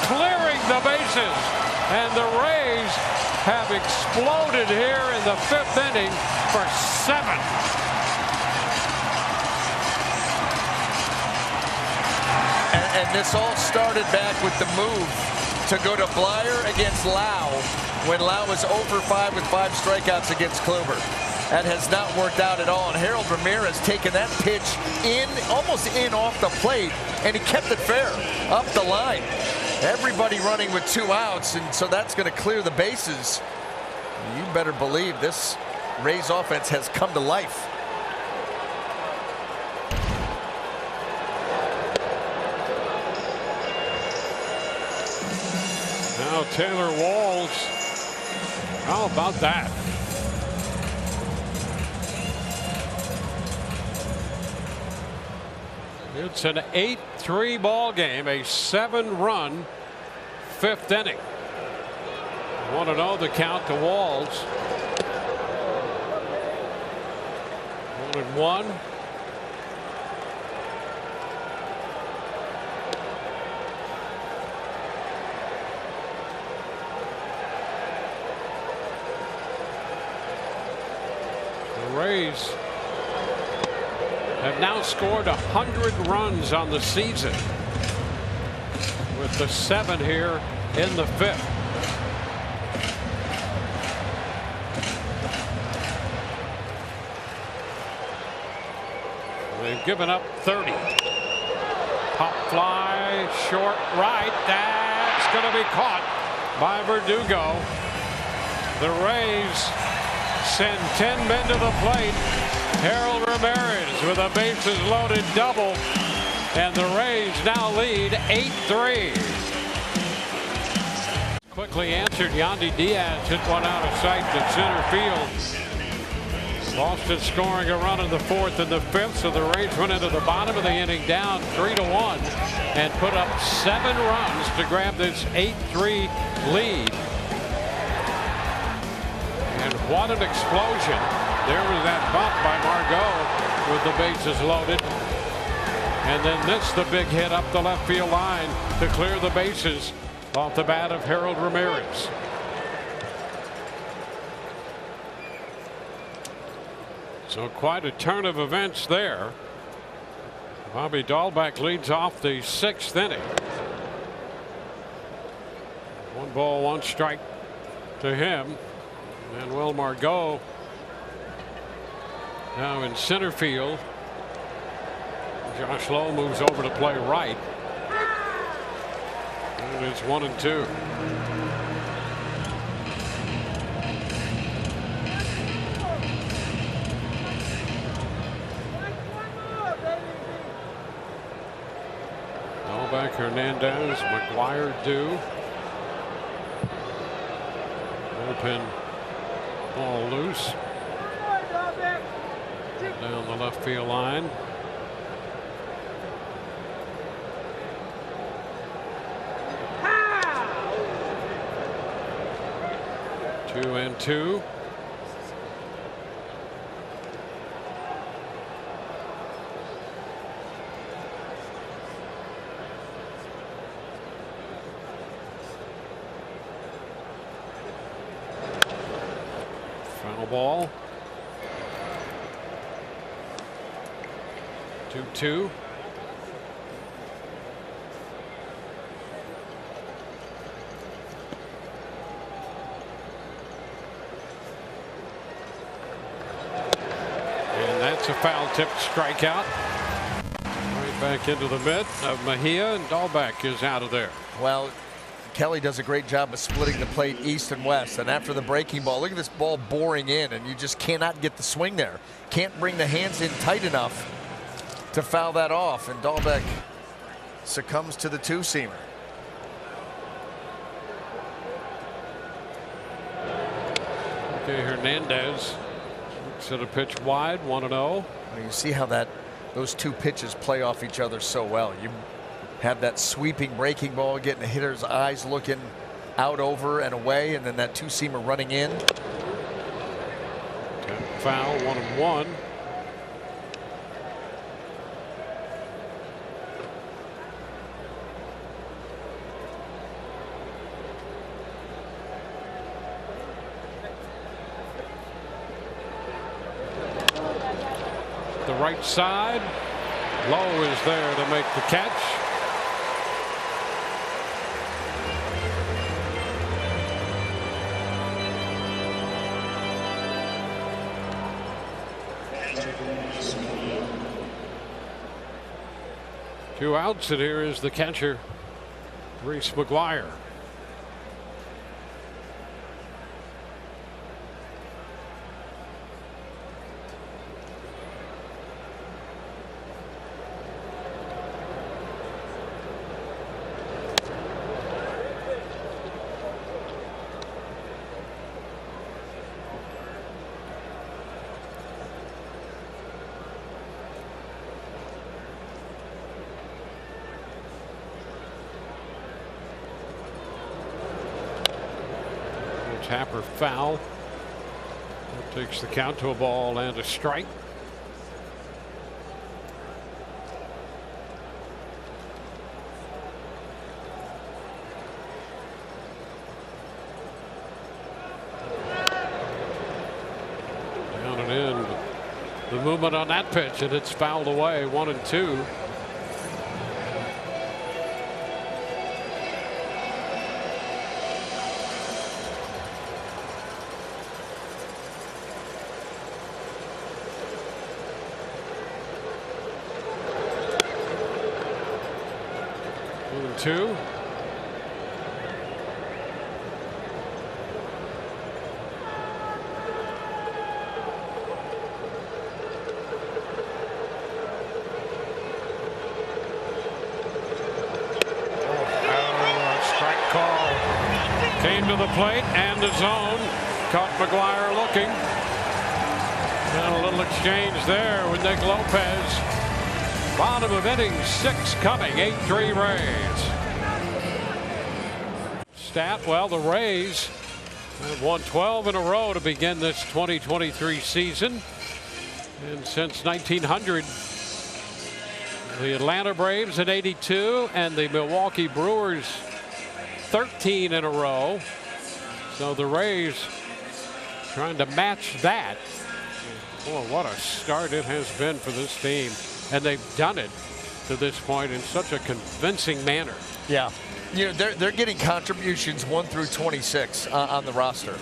clearing the bases. And the Rays have exploded here in the 5th inning for 7. And this all started back with the move to go to Blyer against Lau when Lau was 0 for 5 with 5 strikeouts against Kluber. That has not worked out at all. And Harold Ramirez taken that pitch in, almost in off the plate, and he kept it fair up the line. Everybody running with 2 outs, and so that's going to clear the bases. You better believe this Rays offense has come to life. Now Taylor Walls. How about that? It's an 8-3 ball game, a 7-run 5th inning. I want to know the count to Walls. 1-1. The Rays have now scored 100 runs on the season, with the 7 here in the 5th. They've given up 30. Pop fly, short right. That's going to be caught by Verdugo. The Rays send 10 men to the plate. Harold Ramirez with a bases loaded double, and the Rays now lead 8-3. Quickly answered. Yandy Diaz hit one out of sight to center field. Boston scoring a run in the 4th and the 5th, so the Rays went into the bottom of the inning down 3-1 and put up 7 runs to grab this 8-3 lead. And what an explosion. There was that bump by Margot with the bases loaded. And then this, the big hit up the left field line to clear the bases off the bat of Harold Ramirez. So quite a turn of events there. Bobby Dahlbeck leads off the 6th inning. 1 ball, 1 strike to him. And Will Margot now in center field. Josh Lowe moves over to play right. And it's 1-2. Dahlbeck, Hernandez, McGuire due. Bullpen ball loose. Down the left field line. Two and two. Final ball. 2-2. And that's a foul tip strikeout. Right back into the mitt of Mejia, and Dalbec is out of there. Well, Kelly does a great job of splitting the plate east and west, and after the breaking ball, look at this ball boring in, and you just cannot get the swing there. Can't bring the hands in tight enough to foul that off, and Dalbec succumbs to the two-seamer. Okay, Hernandez looks at a pitch wide, 1-0. You see how those two pitches play off each other so well. You have that sweeping breaking ball, getting the hitter's eyes looking out, over, and away, and then that two-seamer running in. Foul, 1-1. The right side. Lowe is there to make the catch. Two outs, and here is the catcher, Reese McGuire. Tapper foul. That takes the count to a ball and a strike. Down and in. The movement on that pitch, and it's fouled away. 1-2. Two. Strike call. Came to the plate and the zone. Caught McGuire looking. And a little exchange there with Nick Lopez. Bottom of inning 6 coming. 8-3 Rays. Stat, well, the Rays have won 12 in a row to begin this 2023 season. And since 1900, the Atlanta Braves in 82 and the Milwaukee Brewers 13 in a row. So the Rays trying to match that. Boy, what a start it has been for this team. And they've done it to this point in such a convincing manner. Yeah. You know, they're getting contributions 1 through 26 on the roster.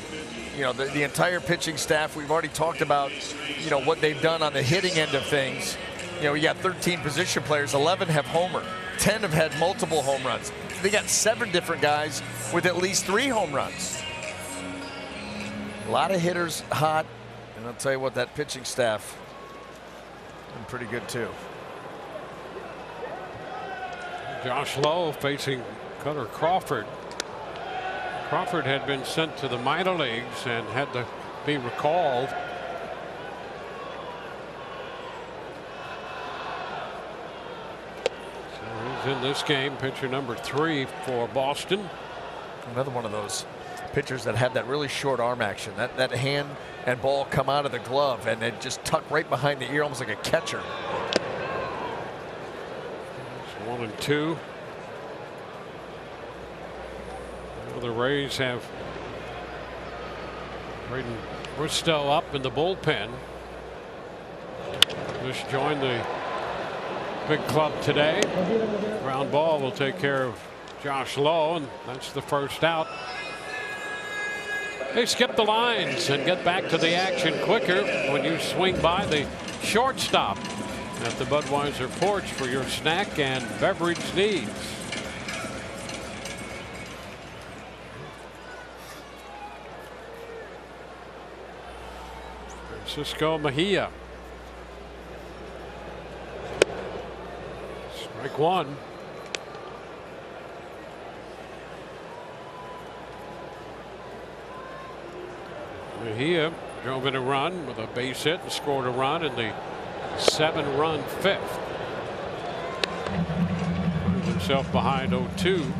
You know, the entire pitching staff, we've already talked about, you know, what they've done on the hitting end of things. You know, we got 13 position players, 11 have homered, 10 have had multiple home runs. They got 7 different guys with at least 3 home runs. A lot of hitters hot, and I'll tell you what, that pitching staff been pretty good too. Josh Lowe facing Cutter Crawford. Crawford had been sent to the minor leagues and had to be recalled. in this game, pitcher number 3 for Boston. Another one of those pitchers that had that really short arm action. That hand and ball come out of the glove and it just tuck right behind the ear, almost like a catcher. It's 1 and 2. Well, the Rays have Braden Bristow up in the bullpen. Just joined the big club today. Ground ball will take care of Josh Lowe, and that's the first out. They skip the lines and get back to the action quicker when you swing by the shortstop at the Budweiser porch for your snack and beverage needs. Francisco Mejia. Strike 1. Mejia drove in a run with a base hit and scored a run in the 7-run 5th. Finds himself behind 0-2.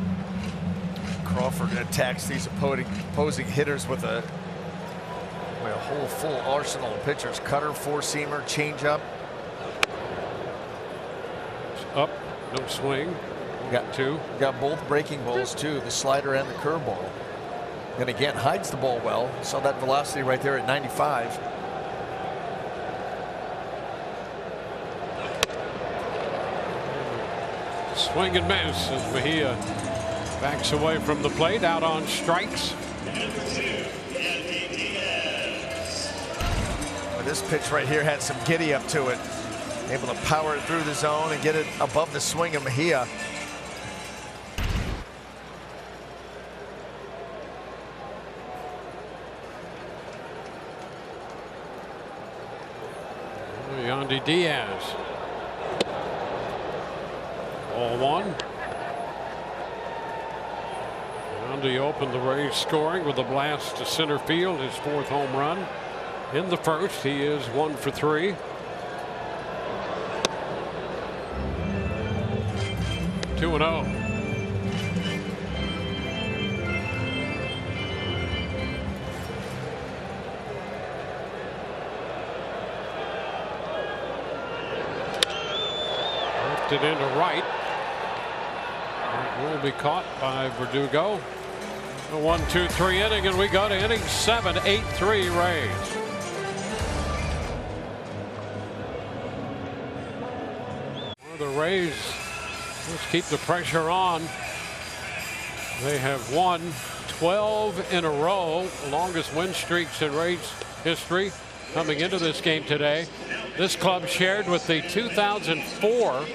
Crawford attacks these opposing hitters with a whole full arsenal of pitchers. Cutter, four-seamer, changeup. Up, no swing. Got both breaking balls too, the slider and the curveball. And again, hides the ball well. Saw that velocity right there at 95. Swing and miss as Mejia backs away from the plate, out on strikes. Well, this pitch right here had some giddy up to it. Able to power it through the zone and get it above the swing of Mejia. Yandy Diaz. Ball 1. Yandy opened the Rays scoring with a blast to center field, his 4th home run. In the first, he is 1 for 3. Two and 0. It into right. It will be caught by Verdugo. A 1-2-3 inning, and we go to inning 7, 8-3 Rays. Well, the Rays just keep the pressure on. They have won 12 in a row, longest win streaks in Rays history coming into this game today. This club shared with the 2004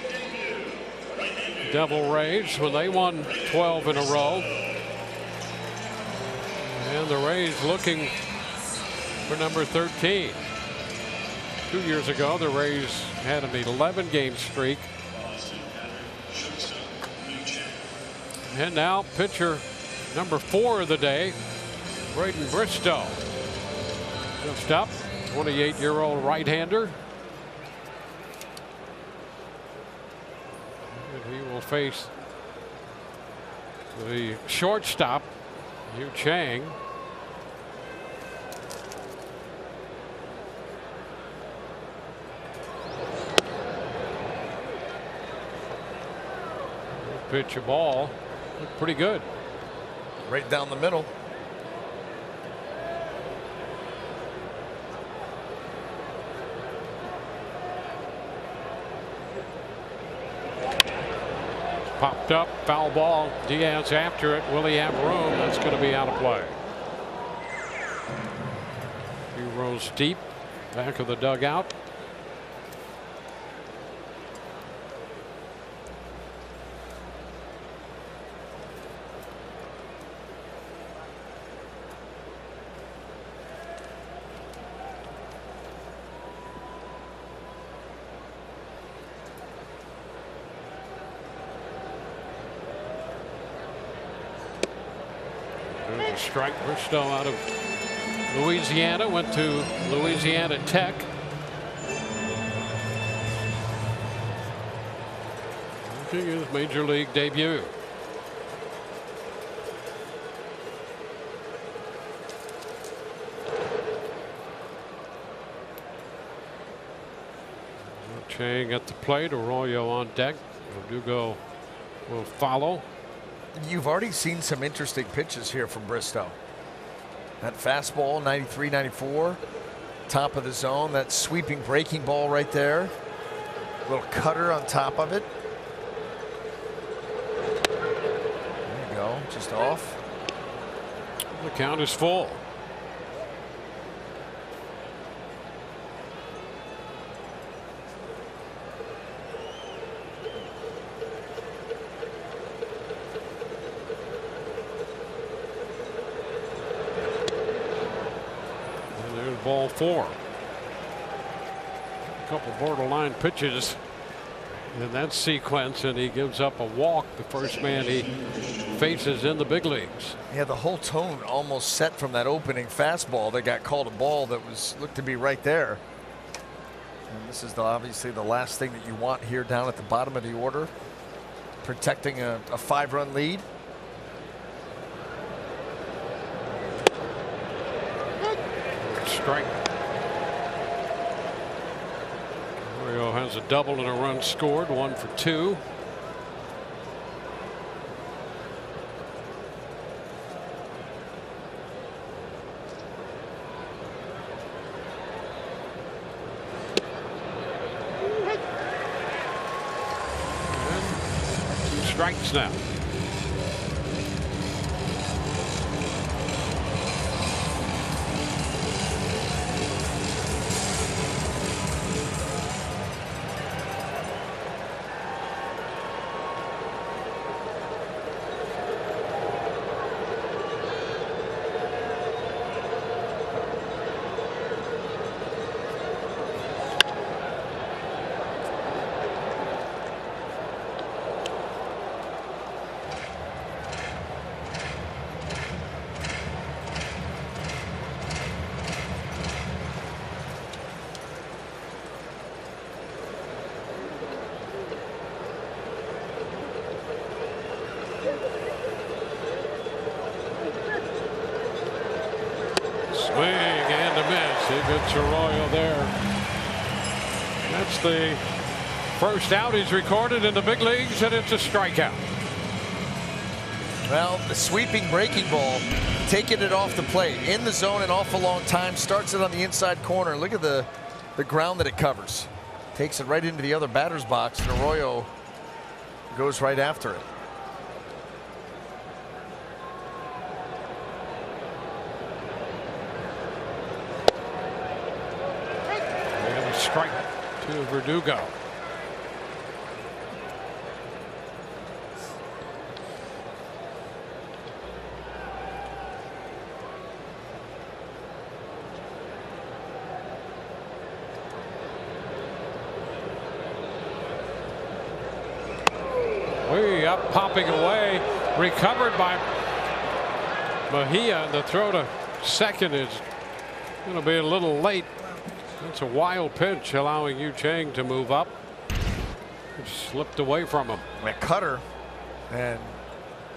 Devil Rays when they won 12 in a row. And the Rays looking for number 13. 2 years ago, the Rays had an 11-game streak. And now pitcher number 4 of the day, Braden Bristow. Just up, 28-year-old right-hander. He will face the shortstop, Yu Chang. Pitch a ball. Looked pretty good. Right down the middle. Popped up, foul ball. Diaz after it. Will he have room? That's going to be out of play. He rolls deep, back of the dugout. Strike. Bristow out of Louisiana, went to Louisiana Tech. making his major league debut. Chang at the plate, Arroyo on deck. Verdugo will follow. You've already seen some interesting pitches here from Bristow. That fastball, 93, 94, top of the zone. That sweeping breaking ball right there. Little cutter on top of it. There you go, just off. The count is full. Ball 4. A couple borderline pitches in that sequence, and he gives up a walk, the first man he faces in the big leagues. Yeah, the whole tone almost set from that opening fastball that got called a ball that looked to be right there. And this is obviously the last thing that you want here down at the bottom of the order, protecting a 5-run lead. Strike. Arroyo has a double and a run scored, 1 for 2. And 2 strikes now. Swing and a miss. He gets Arroyo there. That's the first out he's recorded in the big leagues, and it's a strikeout. Well, the sweeping breaking ball, taking it off the plate, in the zone an awful long time, starts it on the inside corner. Look at the ground that it covers. Takes it right into the other batter's box, and Arroyo goes right after it. Strike to Verdugo. Way up, popping away, recovered by Mejia. The throw to second is going to be a little late. It's a wild pitch, allowing Yu Chang to move up. It slipped away from him. A cutter, and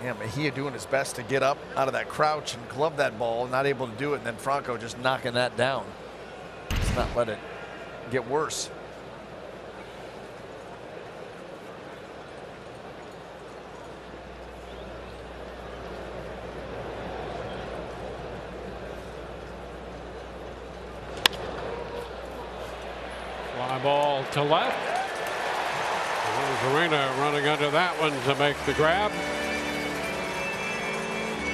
yeah, Mejia doing his best to get up out of that crouch and glove that ball, not able to do it, and then Franco just knocking that down. Let's not let it get worse. Fly ball to left. Arena running under that one to make the grab.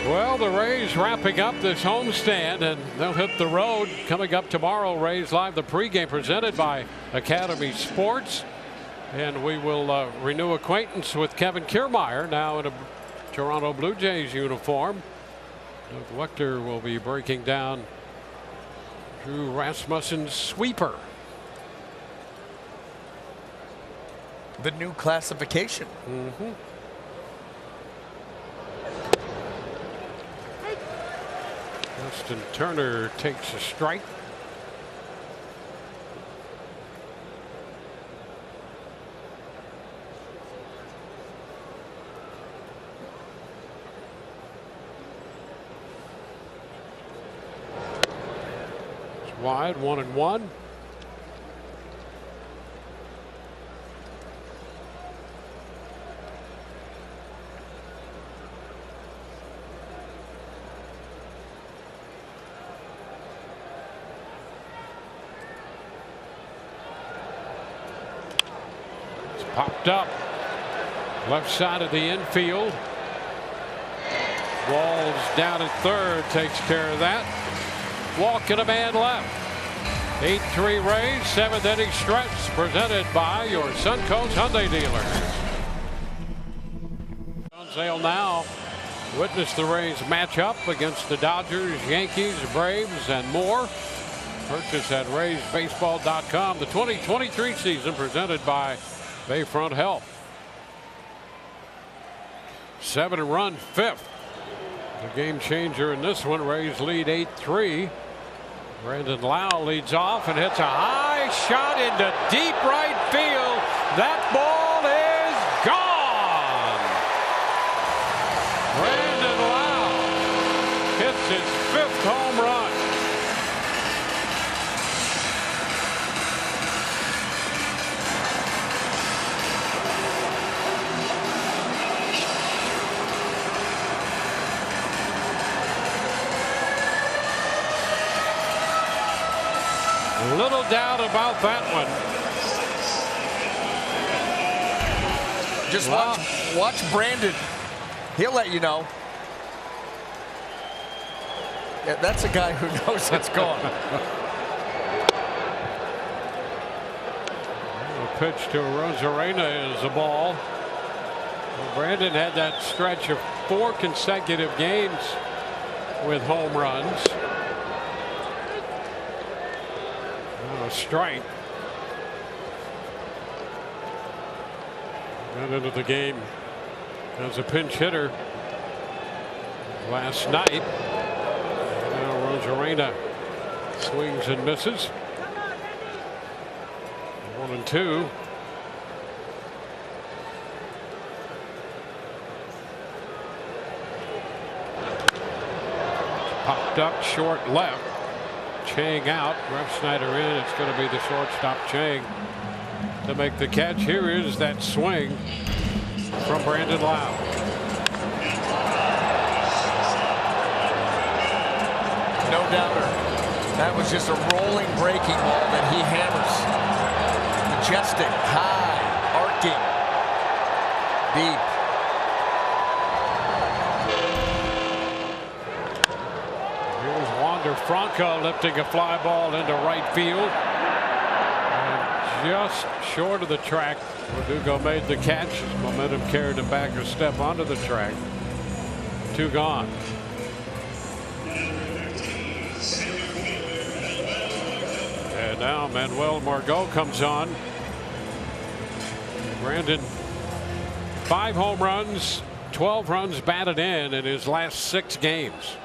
Well, the Rays wrapping up this homestand, and they'll hit the road coming up tomorrow. Rays Live, the pregame presented by Academy Sports. And we will renew acquaintance with Kevin Kiermaier, now in a Toronto Blue Jays uniform. Doug Wechter will be breaking down Drew Rasmussen's sweeper. The new classification. Justin Turner takes a strike. wide, 1-1. It's popped up left side of the infield. Walls down at third, takes care of that. Walk and a man left. 8-3 Rays, 7th inning stretch, presented by your Suncoast Hyundai dealers. On sale now. Witness the Rays matchup against the Dodgers, Yankees, Braves, and more. Purchase at RaysBaseball.com. The 2023 season presented by Bayfront Health. 7-run 5th. The game changer in this one. Rays lead 8-3. Brandon Lowe leads off and hits a high shot into deep right field. That ball is gone. Brandon Lowe hits his 5th home run. Little doubt about that one. Just watch Brandon. He'll let you know. Yeah, that's a guy who knows it's gone. A pitch to Rosarena is a ball. Well, Brandon had that stretch of 4 consecutive games with home runs. Strike. Got into the game as a pinch hitter last night. Now Rosarena swings and misses. 1-2. Popped up short left. Chang out, Refsnyder in. It's going to be the shortstop Chang to make the catch. Here is that swing from Brandon Lowe. No doubter. That was just a rolling breaking ball that he hammers. Majestic, high, arcing, deep. Franco lifting a fly ball into right field. And just short of the track, Verdugo made the catch. His momentum carried him back a step onto the track. 2 gone. And now Manuel Margot comes on. Brandon, 5 home runs, 12 runs batted in his last 6 games.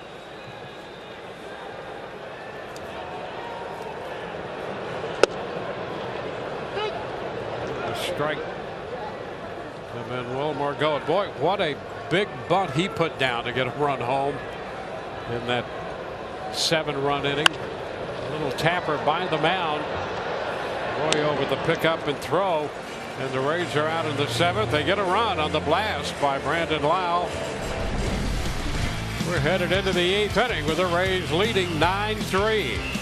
Strike to Manuel Margot. Boy, what a big bunt he put down to get a run home in that 7-run inning. A little tapper by the mound. Arroyo with the pickup and throw, and the Rays are out in the 7th. They get a run on the blast by Brandon Lowe. We're headed into the 8th inning with the Rays leading 9-3.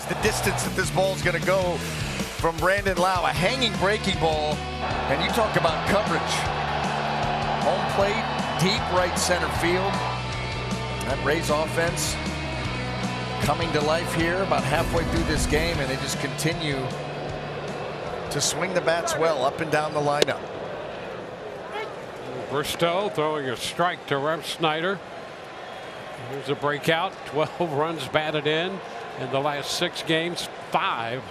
The distance that this ball is going to go from Brandon Lowe, a hanging breaking ball, and you talk about coverage. Home plate, deep right center field. That Rays offense coming to life here about halfway through this game, and they just continue to swing the bats well up and down the lineup. Bristow throwing a strike to Refsnyder. Here's a breakout. 12 runs batted in the last 6 games. 5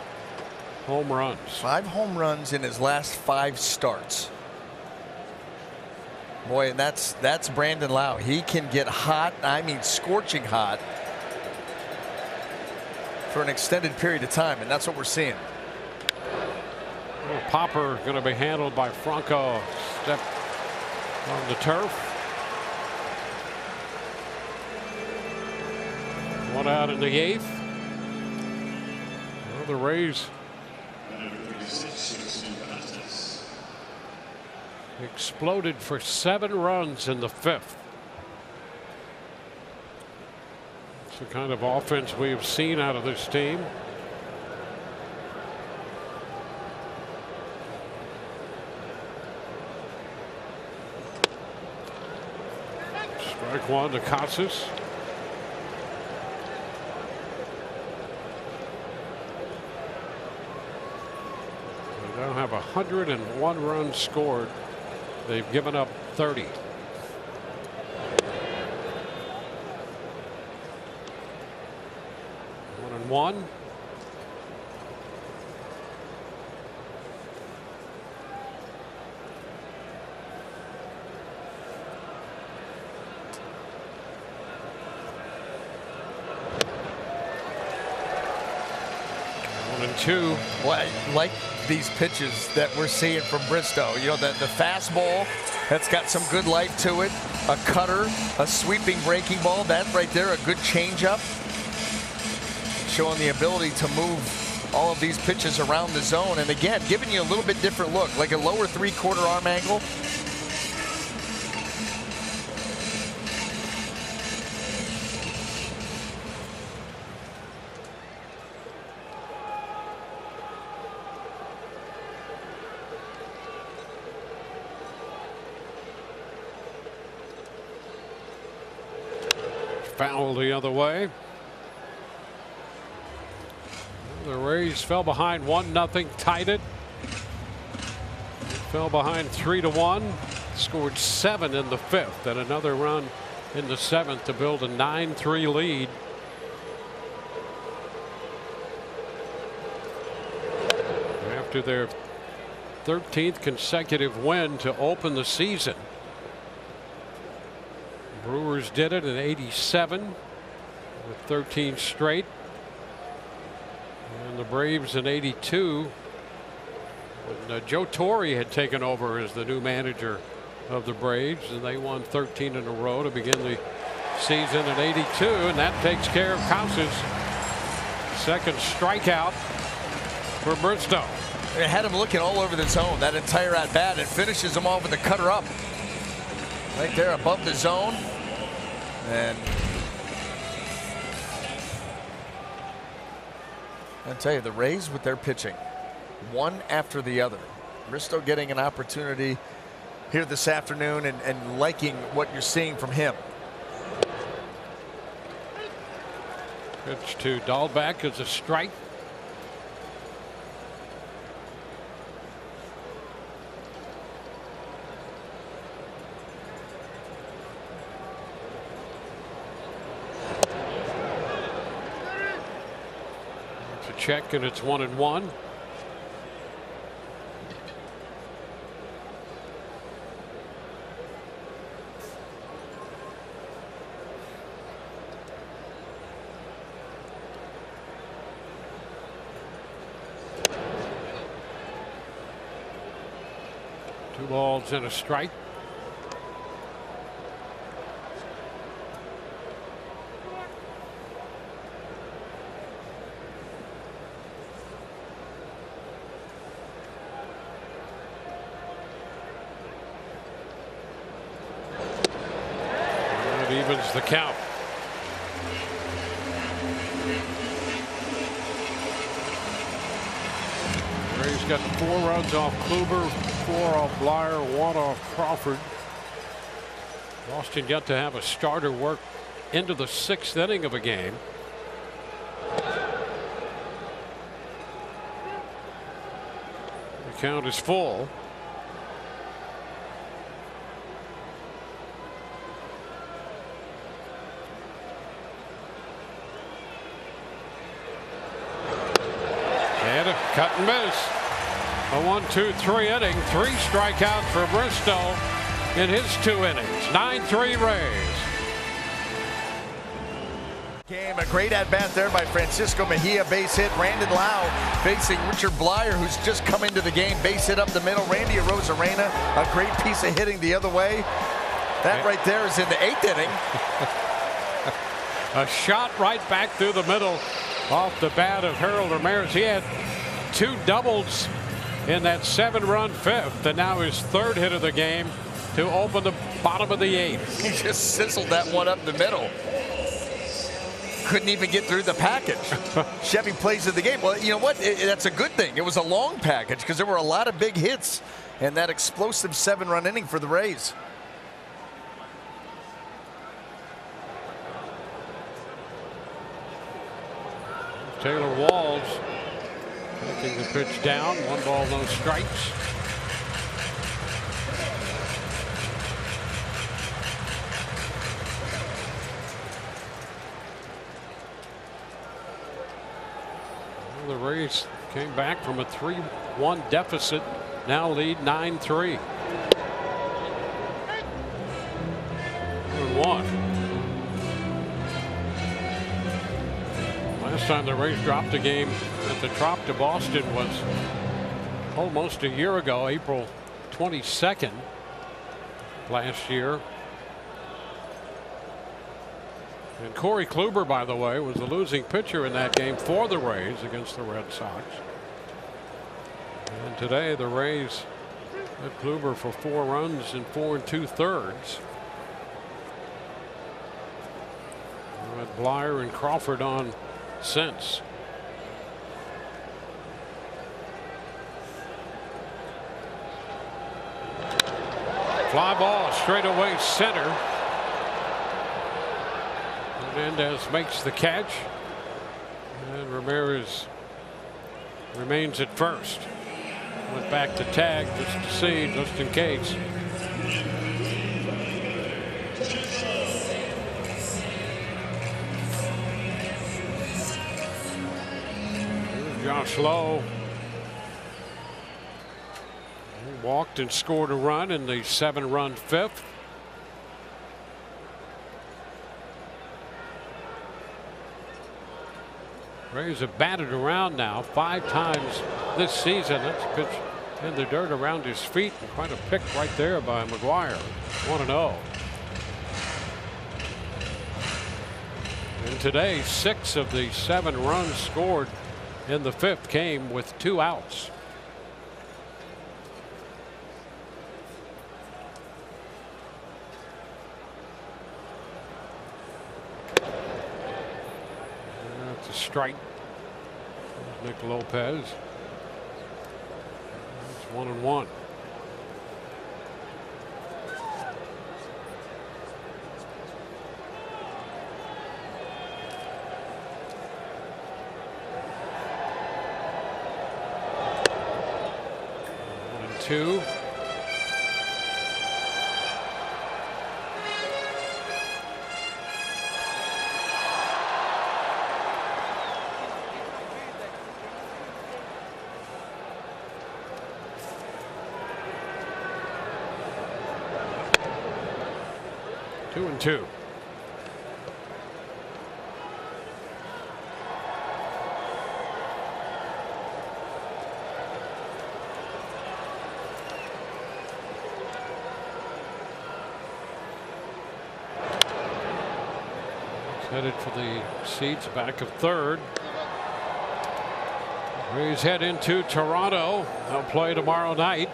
home runs. 5 home runs in his last 5 starts. Boy, and that's Brandon Lowe. He can get hot, I mean scorching hot, for an extended period of time, and that's what we're seeing. Popper going to be handled by Franco. Step on the turf. One out in the 8th. Well, the Rays exploded for 7 runs in the 5th. It's the kind of offense we have seen out of this team. Strike one to Casas. They now have 101 runs scored. They've given up 30. 1-1. Two. Well, I like these pitches that we're seeing from Bristow. You know, the fastball that's got some good life to it, a cutter, a sweeping breaking ball. That right there, a good changeup, showing the ability to move all of these pitches around the zone, and again, giving you a little bit different look, like a lower 3/4 arm angle. Foul the other way. The Rays fell behind 1-0, tied it. Fell behind 3-1, scored 7 in the 5th, and another run in the 7th to build a 9-3 lead. After their 13th consecutive win to open the season. Brewers did it in '87 with 13 straight. And the Braves in '82 when Joe Torre had taken over as the new manager of the Braves, and they won 13 in a row to begin the season in '82, and that takes care of Casas. Second strikeout for Bristow. It had him looking all over the zone that entire at bat, and finishes him off with a cutter up right there above the zone. And I tell you, the Rays with their pitching, one after the other. Bristow getting an opportunity here this afternoon, and liking what you're seeing from him. Pitch to Dahlbeck is a strike. Check, and it's 1-1. Two balls and a strike. Evens the count. Rays got 4 runs off Kluber, 4 off Blyer, 1 off Crawford. Boston got to have a starter work into the 6th inning of a game. The count is full. Cut and miss. A 1-2-3 inning, 3 strikeouts for Bristow in his 2 innings. 9-3 Rays. Game, a great at bat there by Francisco Mejia, base hit. Brandon Lau facing Richard Blyer, who's just come into the game, base hit up the middle. Randy Arozarena, a great piece of hitting the other way. That right there is in the 8th inning. A shot right back through the middle off the bat of Harold Ramirez. He had 2 doubles in that 7-run fifth, and now his 3rd hit of the game to open the bottom of the 8th. He just sizzled that one up the middle. Couldn't even get through the package. Chevy plays of the game. Well, you know what? That's a good thing. It was a long package because there were a lot of big hits in that explosive 7-run inning for the Rays. Taylor Walls taking the pitch down. 1 ball, no strikes. The Rays came back from a 3-1 deficit, now lead 9-3. 1. Last time the Rays dropped a game at the Trop to Boston was almost a year ago, April 22nd last year. And Corey Kluber, by the way, was the losing pitcher in that game for the Rays against the Red Sox. And today the Rays had Kluber for 4 runs in 4 2/3. Had Blyer and Crawford on since. Fly ball straight away center. Hernandez makes the catch, and Ramirez remains at first. Went back to tag just to see, just in case. Here's Josh Lowe. He walked and scored a run in the 7-run fifth. Rays have batted around now 5 times this season. That's a pitch in the dirt around his feet, and quite a pick right there by McGuire. 1-0. And today, 6 of the 7 runs scored in the 5th came with 2 outs. That's a strike. Nick Lopez. It's 1-1. Two. Two and two. Headed for the seats back of third. Rays head into Toronto. They'll play tomorrow night.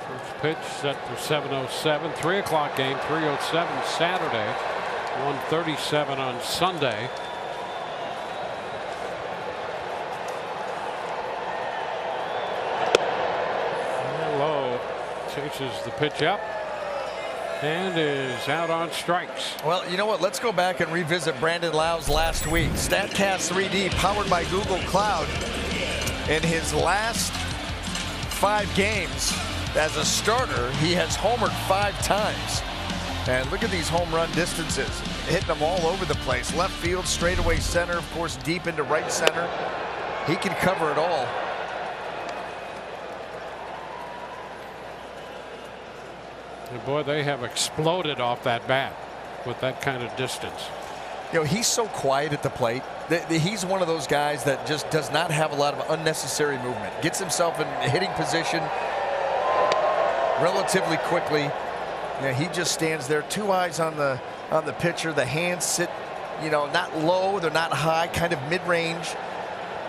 First pitch set for 7:07. 3 o'clock game. 3:07 Saturday. 1:37 on Sunday. Lowe chases the pitch up and is out on strikes. Well, you know what? Let's go back and revisit Brandon Lowe's last week. StatCast 3D, powered by Google Cloud. In his last 5 games as a starter, he has homered 5 times. And look at these home run distances, hitting them all over the place. Left field, straightaway center, of course, deep into right center. He can cover it all. And boy, they have exploded off that bat with that kind of distance. You know, he's so quiet at the plate. He's one of those guys that just does not have a lot of unnecessary movement. Gets himself in hitting position relatively quickly Yeah, he just stands there, 2 eyes on the pitcher. The hands sit, not low, they're not high, kind of mid-range.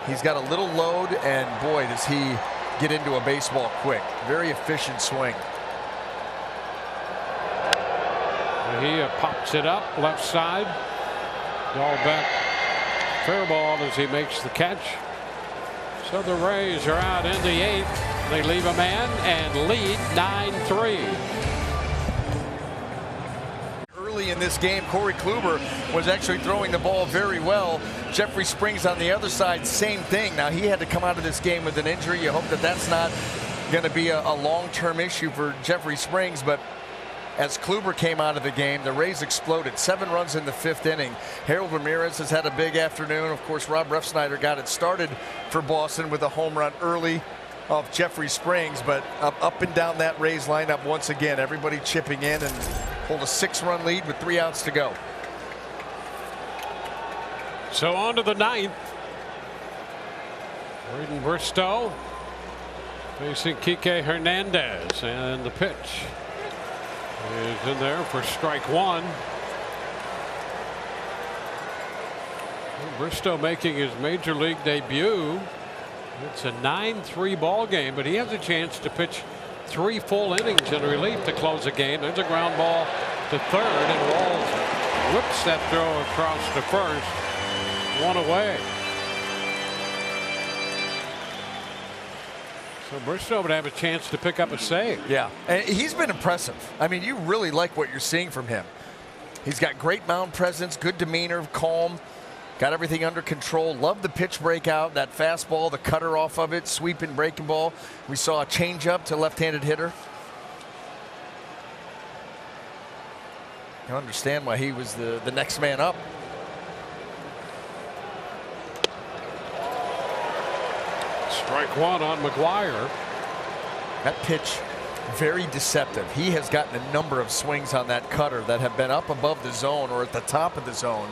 He's got a little load, and boy, does he get into a baseball quick. Very efficient swing. He pops it up left side. Dahlbeck, fair ball as he makes the catch. So the Rays are out in the 8th. They leave a man and lead 9-3. Early in this game, Corey Kluber was actually throwing the ball very well. Jeffrey Springs on the other side, same thing. Now, he had to come out of this game with an injury. You hope that that's not going to be a long-term issue for Jeffrey Springs, but as Kluber came out of the game, the Rays exploded. 7 runs in the 5th inning. Harold Ramirez has had a big afternoon. Of course, Rob Refsnyder got it started for Boston with a home run early of Jeffrey Springs, but up and down that Rays lineup once again. Everybody chipping in and hold a 6-run lead with 3 outs to go. So on to the 9th. Braden Bristow facing Kike Hernandez, and the pitch is in there for strike 1. Bristow making his major league debut. It's a 9-3 ball game, but he has a chance to pitch 3 full innings in relief to close the game. There's a ground ball to third, and Walls whips that throw across to first. 1 away. So Bristow would have a chance to pick up a save. Yeah, and he's been impressive. I mean, you really like what you're seeing from him. He's got great mound presence, good demeanor, calm, got everything under control. Love the pitch breakout, that fastball, the cutter off of it, sweeping breaking ball. We saw a changeup to left-handed hitter. You understand why he was the next man up. Strike 1 on McGuire. That pitch, very deceptive. He has gotten a number of swings on that cutter that have been up above the zone or at the top of the zone.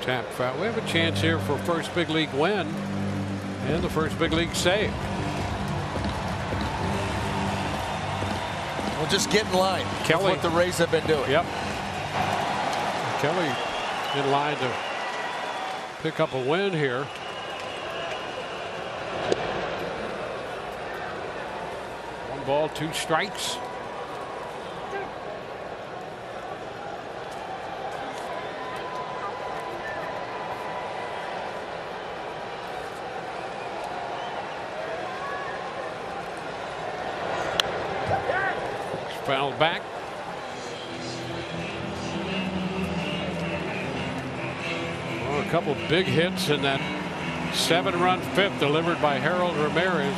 Tap foul. We have a chance here for first big league win and the first big league save. Well, just get in line. Kelly. That's what the Rays have been doing. Yep. Kelly in line to pick up a win here. One ball, 2 strikes. Fouled back. Oh, a couple big hits in that 7-run 5th delivered by Harold Ramirez.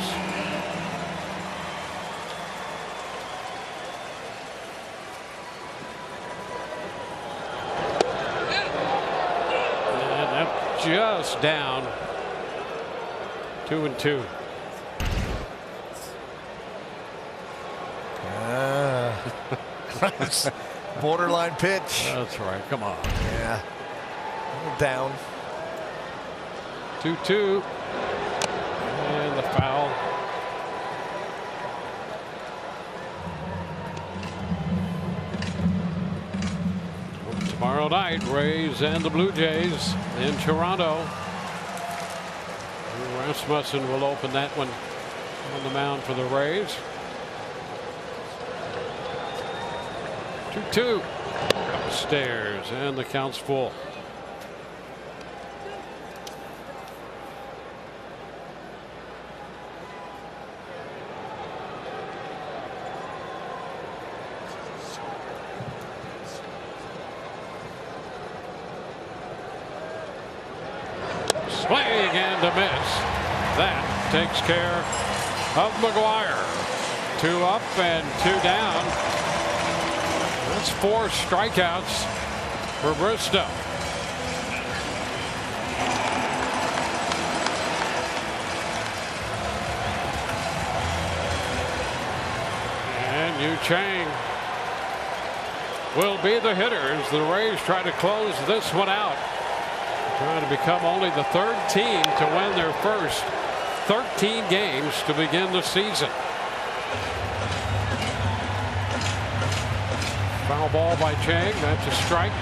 And that's just down. 2-2. Borderline pitch. That's right. Come on. Yeah. Down. 2-2. And the foul. Tomorrow night, Rays and the Blue Jays in Toronto. Rasmussen will open that one on the mound for the Rays. 2-2. Upstairs, and the count's full. Swing and a miss. That takes care of McGuire. 2 up and 2 down. That's 4 strikeouts for Bristow. And Yu Chang will be the hitter as the Rays try to close this one out. Trying to become only the 3rd team to win their first 13 games to begin the season. Foul ball by Chang. That's a strike.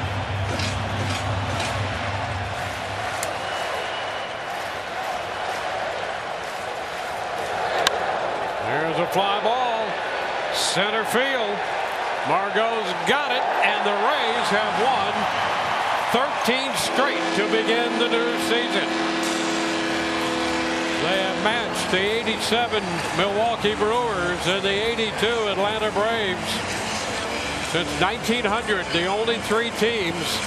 There's a fly ball. Center field. Margot's got it, and the Rays have won 13 straight to begin the new season. They have matched the 87 Milwaukee Brewers and the 82 Atlanta Braves. Since 1900, the only 3 teams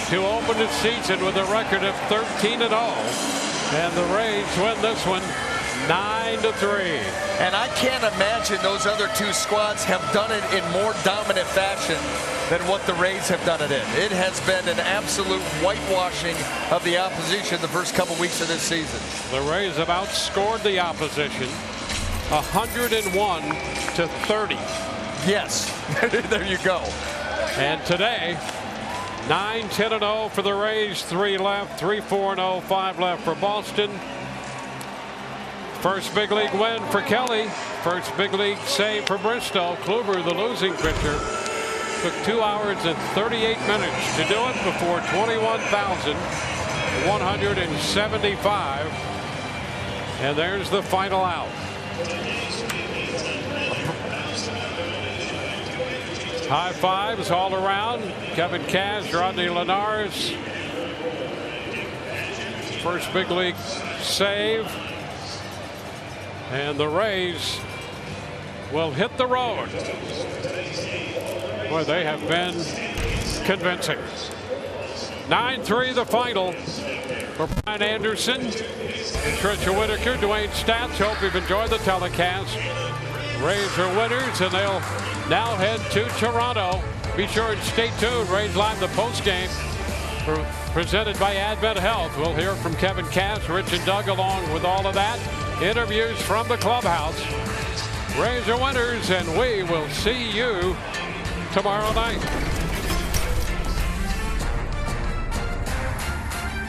to open the season with a record of 13-0. And the Rays win this one 9-3. And I can't imagine those other 2 squads have done it in more dominant fashion than what the Rays have done it in. It has been an absolute whitewashing of the opposition the first couple weeks of this season. The Rays have outscored the opposition 101-30. Yes, there you go. And today, 9-10-0 for the Rays, 3 left, 3-4-0, 5 left for Boston. First big league win for Kelly. First big league save for Bristow. Kluber, the losing pitcher, took 2 hours and 38 minutes to do it before 21,175. And there's the final out. High fives all around. Kevin Cash, Rodney Linares. First big league save. And the Rays will hit the road. Boy, they have been convincing. 9-3 the final for Brian Anderson and Tricia Whitaker. Dwayne Stats. Hope you've enjoyed the telecast. Rays are winners, and they'll now head to Toronto. Be sure and stay tuned. Rays Live, the postgame, presented by Advent Health. We'll hear from Kevin Cass, Rich and Doug along with all of that. Interviews from the clubhouse. Rays are winners, and we will see you tomorrow night.